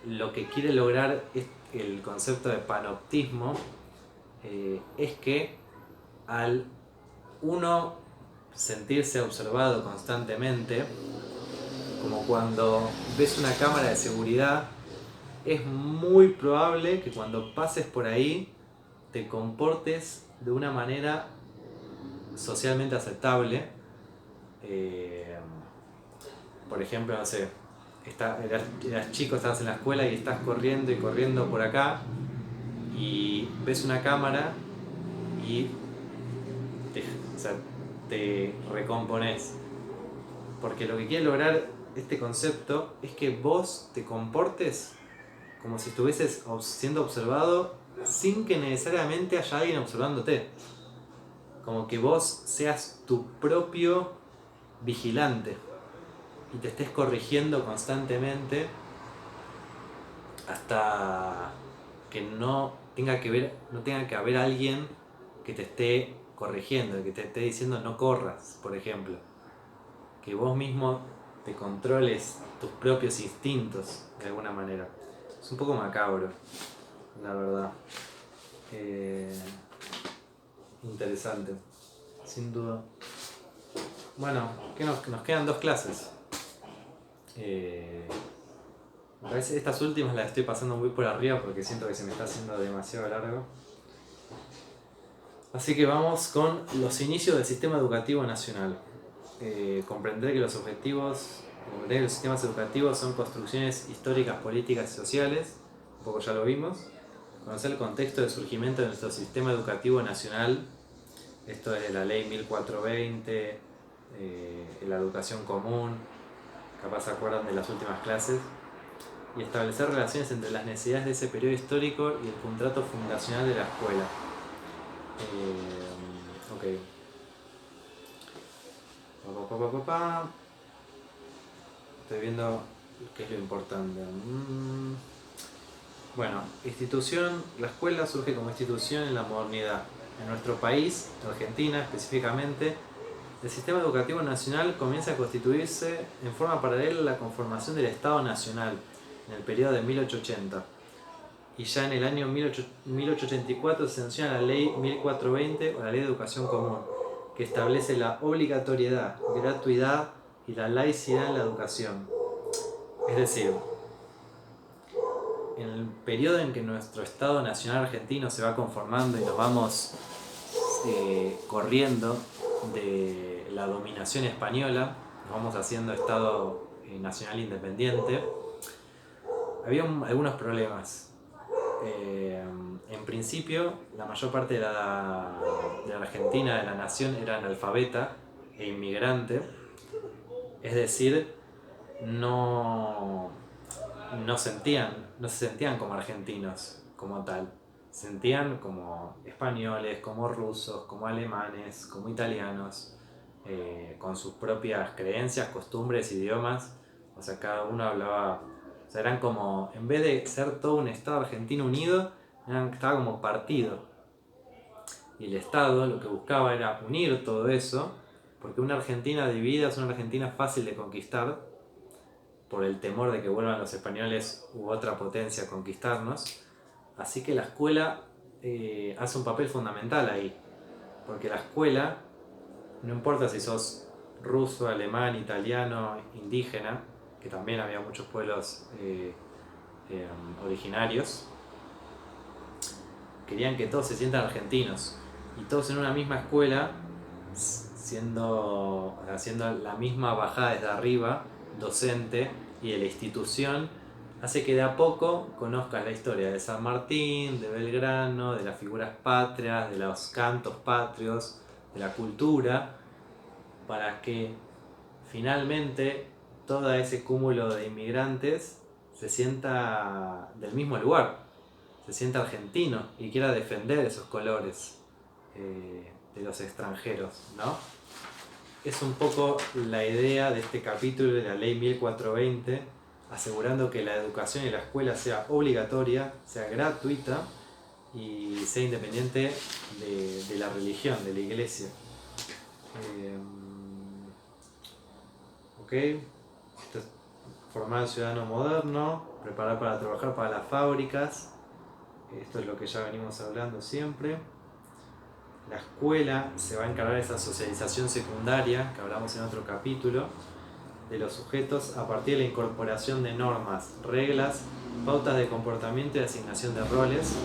lo que quiere lograr es el concepto de panoptismo, es que al uno sentirse observado constantemente, como cuando ves una cámara de seguridad, es muy probable que cuando pases por ahí te comportes de una manera socialmente aceptable. Por ejemplo, no sé, eras chico, estabas en la escuela y estás corriendo y corriendo por acá, y ves una cámara y te recomponés. Porque lo que quiere lograr este concepto es que vos te comportes como si estuvieses siendo observado, sin que necesariamente haya alguien observándote. Como que vos seas tu propio vigilante y te estés corrigiendo constantemente hasta que no no tenga que haber alguien que te esté corrigiendo, que te esté diciendo no corras, por ejemplo. Que vos mismo te controles tus propios instintos de alguna manera. Es un poco macabro, la verdad. Interesante, sin duda. Bueno, nos quedan 2 clases. A veces estas últimas las estoy pasando muy por arriba porque siento que se me está haciendo demasiado largo. Así que vamos con los inicios del sistema educativo nacional. Comprender que los sistemas educativos son construcciones históricas, políticas y sociales, un poco ya lo vimos. Conocer el contexto de surgimiento de nuestro sistema educativo nacional, esto es la ley 1420, la educación común, capaz se acuerdan de las últimas clases, y establecer relaciones entre las necesidades de ese periodo histórico y el contrato fundacional de la escuela. Ok. Estoy viendo qué es lo importante. Bueno, la escuela surge como institución en la modernidad. En nuestro país, Argentina específicamente, el sistema educativo nacional comienza a constituirse en forma paralela a la conformación del Estado Nacional en el periodo de 1880. Y ya en el año 1884 se sanciona la ley 1420 o la ley de educación común, que establece la obligatoriedad, gratuidad y la laicidad en la educación. Es decir, en el periodo en que nuestro Estado Nacional argentino se va conformando y nos vamos corriendo de la dominación española, nos vamos haciendo Estado Nacional Independiente, había algunos problemas. En principio, la mayor parte de la Argentina, de la nación, era analfabeta e inmigrante, es decir, no se sentían como argentinos como tal, se sentían como españoles, como rusos, como alemanes, como italianos, con sus propias creencias, costumbres, idiomas. O sea, cada uno hablaba, o sea, eran como, en vez de ser todo un Estado argentino unido, estaba como partido. Y el Estado lo que buscaba era unir todo eso, porque una Argentina dividida es una Argentina fácil de conquistar, por el temor de que vuelvan los españoles u otra potencia a conquistarnos. Así que la escuela hace un papel fundamental ahí, porque la escuela, no importa si sos ruso, alemán, italiano, indígena, que también había muchos pueblos originarios, querían que todos se sientan argentinos, y todos en una misma escuela, haciendo la misma bajada desde arriba, docente y de la institución, hace que de a poco conozcas la historia de San Martín, de Belgrano, de las figuras patrias, de los cantos patrios, de la cultura, para que finalmente todo ese cúmulo de inmigrantes se sienta del mismo lugar, se sienta argentino y quiera defender esos colores de los extranjeros, ¿no? Es un poco la idea de este capítulo de la ley 1420, asegurando que la educación en la escuela sea obligatoria, sea gratuita y sea independiente de la religión, de la iglesia. Ok, esto es formar al ciudadano moderno, preparar para trabajar para las fábricas. Esto es lo que ya venimos hablando siempre. La escuela se va a encargar de esa socialización secundaria, que hablamos en otro capítulo, de los sujetos a partir de la incorporación de normas, reglas, pautas de comportamiento y asignación de roles.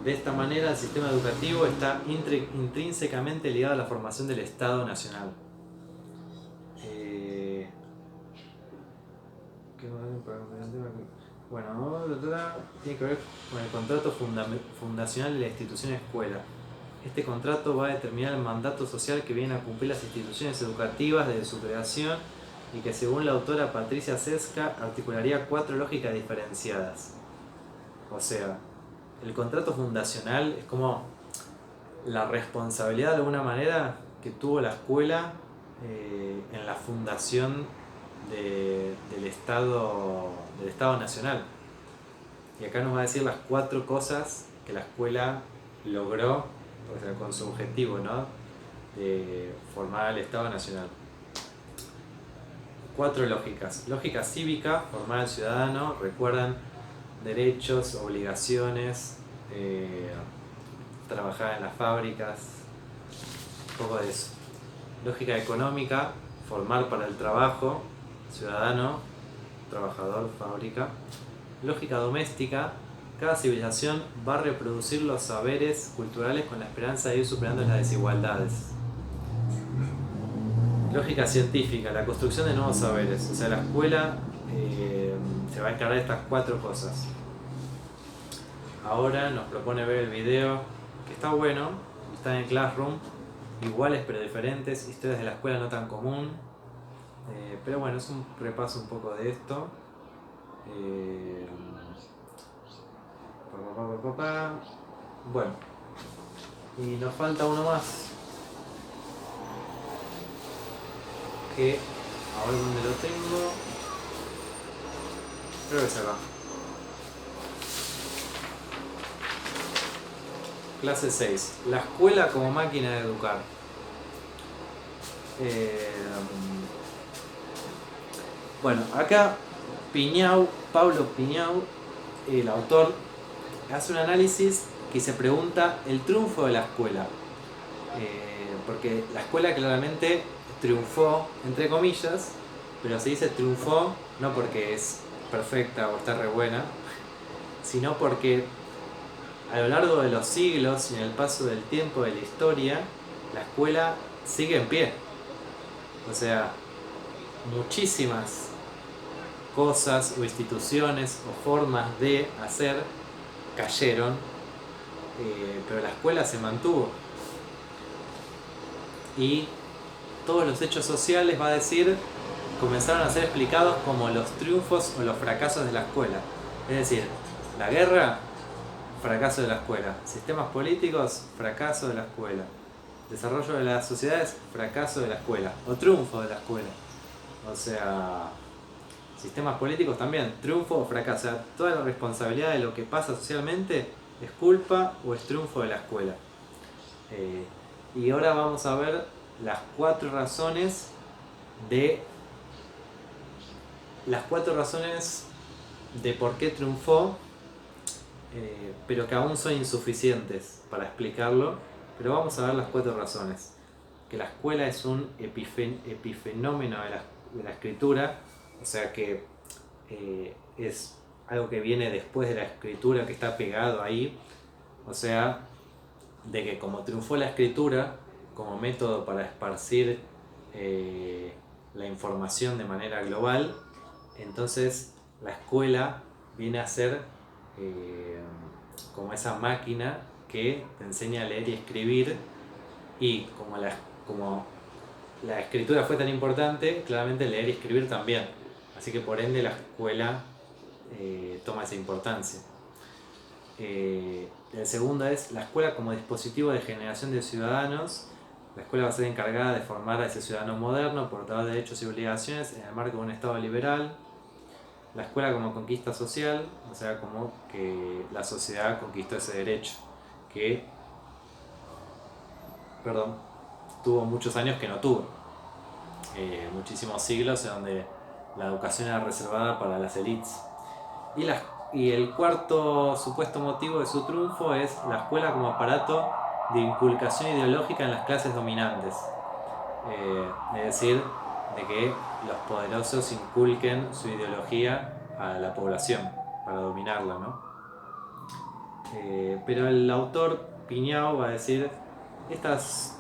De esta manera el sistema educativo está intrínsecamente ligado a la formación del Estado Nacional. Bueno, tiene que ver con el contrato fundacional de la institución escuela. Este contrato va a determinar el mandato social que vienen a cumplir las instituciones educativas desde su creación y que, según la autora Patricia Sesca, articularía 4 lógicas diferenciadas. O sea, el contrato fundacional es como la responsabilidad de alguna manera que tuvo la escuela en la fundación del Estado Nacional. Y acá nos va a decir las 4 cosas que la escuela logró, o sea, con su objetivo, ¿no?, de formar el Estado Nacional. 4 lógicas. Lógica cívica, formar al ciudadano, recuerdan derechos, obligaciones, trabajar en las fábricas, un poco de eso. Lógica económica, formar para el trabajo, ciudadano, trabajador, fábrica. Lógica doméstica, cada civilización va a reproducir los saberes culturales con la esperanza de ir superando las desigualdades. Lógica científica, la construcción de nuevos saberes. O sea, la escuela se va a encargar de estas 4 cosas. Ahora nos propone ver el video, que está bueno, está en Classroom, iguales pero diferentes, historias de la escuela no tan común. Pero bueno, es un repaso un poco de esto. Bueno, y nos falta uno más. Que ahora donde lo tengo, creo que es acá. Clase 6. La escuela como máquina de educar. Bueno, acá Pablo Piñau, el autor, hace un análisis que se pregunta el triunfo de la escuela. Porque la escuela claramente triunfó, entre comillas, pero se dice triunfó no porque es perfecta o está re buena, sino porque a lo largo de los siglos y en el paso del tiempo de la historia, la escuela sigue en pie. O sea, muchísimas cosas o instituciones o formas de hacer cayeron, pero la escuela se mantuvo. Y todos los hechos sociales, va a decir, comenzaron a ser explicados como los triunfos o los fracasos de la escuela. Es decir, la guerra, fracaso de la escuela. Sistemas políticos, fracaso de la escuela. Desarrollo de las sociedades, fracaso de la escuela. O triunfo de la escuela. O sea, sistemas políticos también, triunfo o fracaso. O sea, toda la responsabilidad de lo que pasa socialmente es culpa o es triunfo de la escuela. Y ahora vamos a ver las 4 razones de por qué triunfó, pero que aún son insuficientes para explicarlo. Pero vamos a ver las 4 razones. Que la escuela es un epifenómeno de la escritura, o sea que es algo que viene después de la escritura, que está pegado ahí. O sea, de que como triunfó la escritura como método para esparcir la información de manera global, entonces la escuela viene a ser como esa máquina que te enseña a leer y escribir, y como la escritura fue tan importante, claramente leer y escribir también, así que por ende la escuela toma esa importancia. La segunda es la escuela como dispositivo de generación de ciudadanos. La escuela va a ser encargada de formar a ese ciudadano moderno, portador de derechos y obligaciones en el marco de un Estado liberal. La escuela como conquista social, o sea, como que la sociedad conquistó ese derecho, que, tuvo muchos años que no tuvo. Muchísimos siglos en donde la educación era reservada para las élites. Y el cuarto supuesto motivo de su triunfo es la escuela como aparato de inculcación ideológica en las clases dominantes. Es decir, de que los poderosos inculquen su ideología a la población para dominarla, ¿no? Pero el autor Piñao va a decir,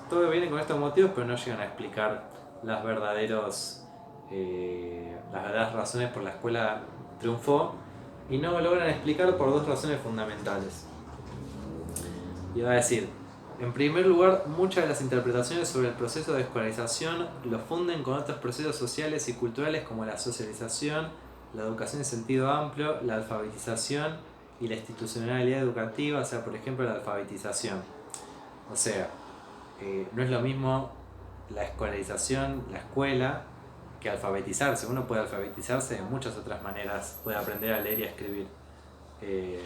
todo viene con estos motivos, pero no llegan a explicar las verdaderas razones por las cuales la escuela triunfó, y no lo logran explicar por 2 razones fundamentales. Y va a decir, en primer lugar, muchas de las interpretaciones sobre el proceso de escolarización lo funden con otros procesos sociales y culturales como la socialización, la educación en sentido amplio, la alfabetización y la institucionalidad educativa, o sea, por ejemplo, la alfabetización. O sea, no es lo mismo la escolarización, la escuela, que alfabetizarse. Uno puede alfabetizarse de muchas otras maneras, puede aprender a leer y a escribir. Eh,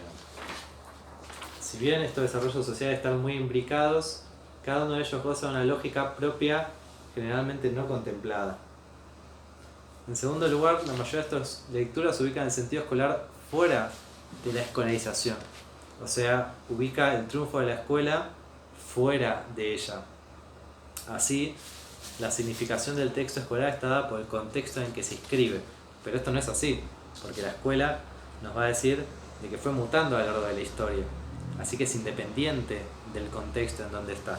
si bien estos desarrollos sociales están muy imbricados, cada uno de ellos goza de una lógica propia generalmente no contemplada. En segundo lugar, la mayoría de estas lecturas ubican el sentido escolar fuera de la escolarización. O sea, ubica el triunfo de la escuela fuera de ella. Así, la significación del texto escolar está dada por el contexto en que se escribe. Pero esto no es así, porque la escuela nos va a decir de que fue mutando a lo largo de la historia. Así que es independiente del contexto en donde está.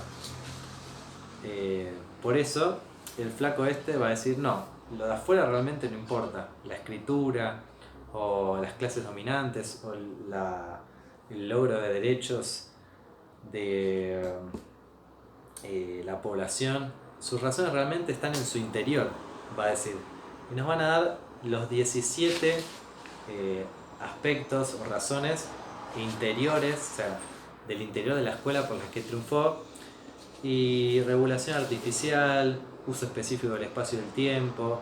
Por eso, el flaco este va a decir, no, lo de afuera realmente no importa. La escritura, o las clases dominantes, o el logro de derechos de la población, sus razones realmente están en su interior, va a decir. Y nos van a dar los 17 aspectos o razones interiores, o sea, del interior de la escuela por las que triunfó, y regulación artificial, uso específico del espacio y del tiempo,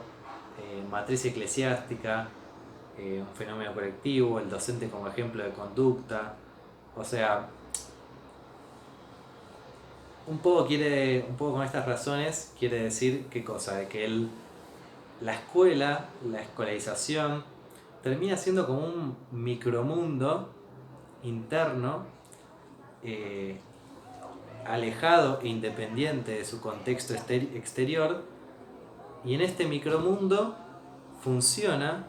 matriz eclesiástica, un fenómeno colectivo, el docente como ejemplo de conducta. O sea, un poco con estas razones quiere decir qué cosa, de que la escuela, la escolarización, termina siendo como un micromundo interno, alejado e independiente de su contexto exterior, y en este micromundo funciona,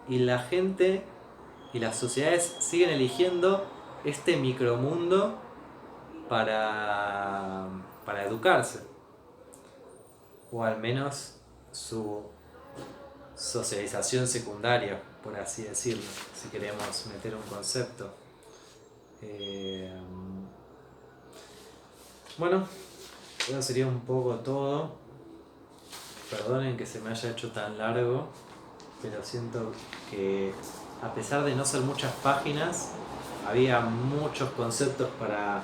y la gente y las sociedades siguen eligiendo este micromundo para educarse, o al menos su socialización secundaria, por así decirlo, si queremos meter un concepto. Bueno, eso sería un poco todo. Perdonen que se me haya hecho tan largo, pero siento que a pesar de no ser muchas páginas, había muchos conceptos para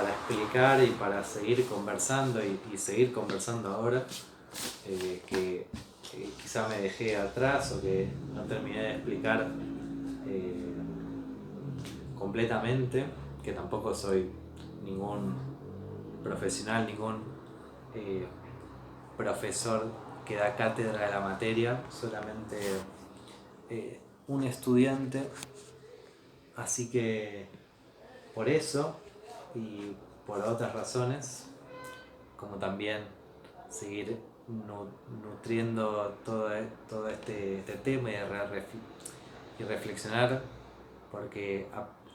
explicar y para seguir conversando y seguir conversando ahora, que quizá me dejé atrás o que no terminé de explicar completamente, que tampoco soy ningún profesional, ningún profesor que da cátedra de la materia, solamente un estudiante. Así que por eso y por otras razones, como también seguir nutriendo todo este tema y reflexionar, porque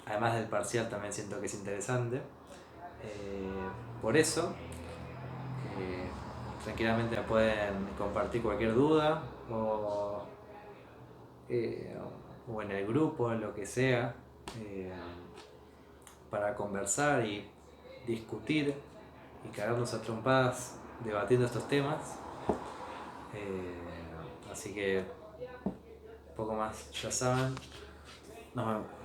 además del parcial también siento que es interesante. Por eso, tranquilamente me pueden compartir cualquier duda o en el grupo, en lo que sea, para conversar y discutir y cagarnos a trompadas debatiendo estos temas. Así que poco más, ya saben. Nos vemos.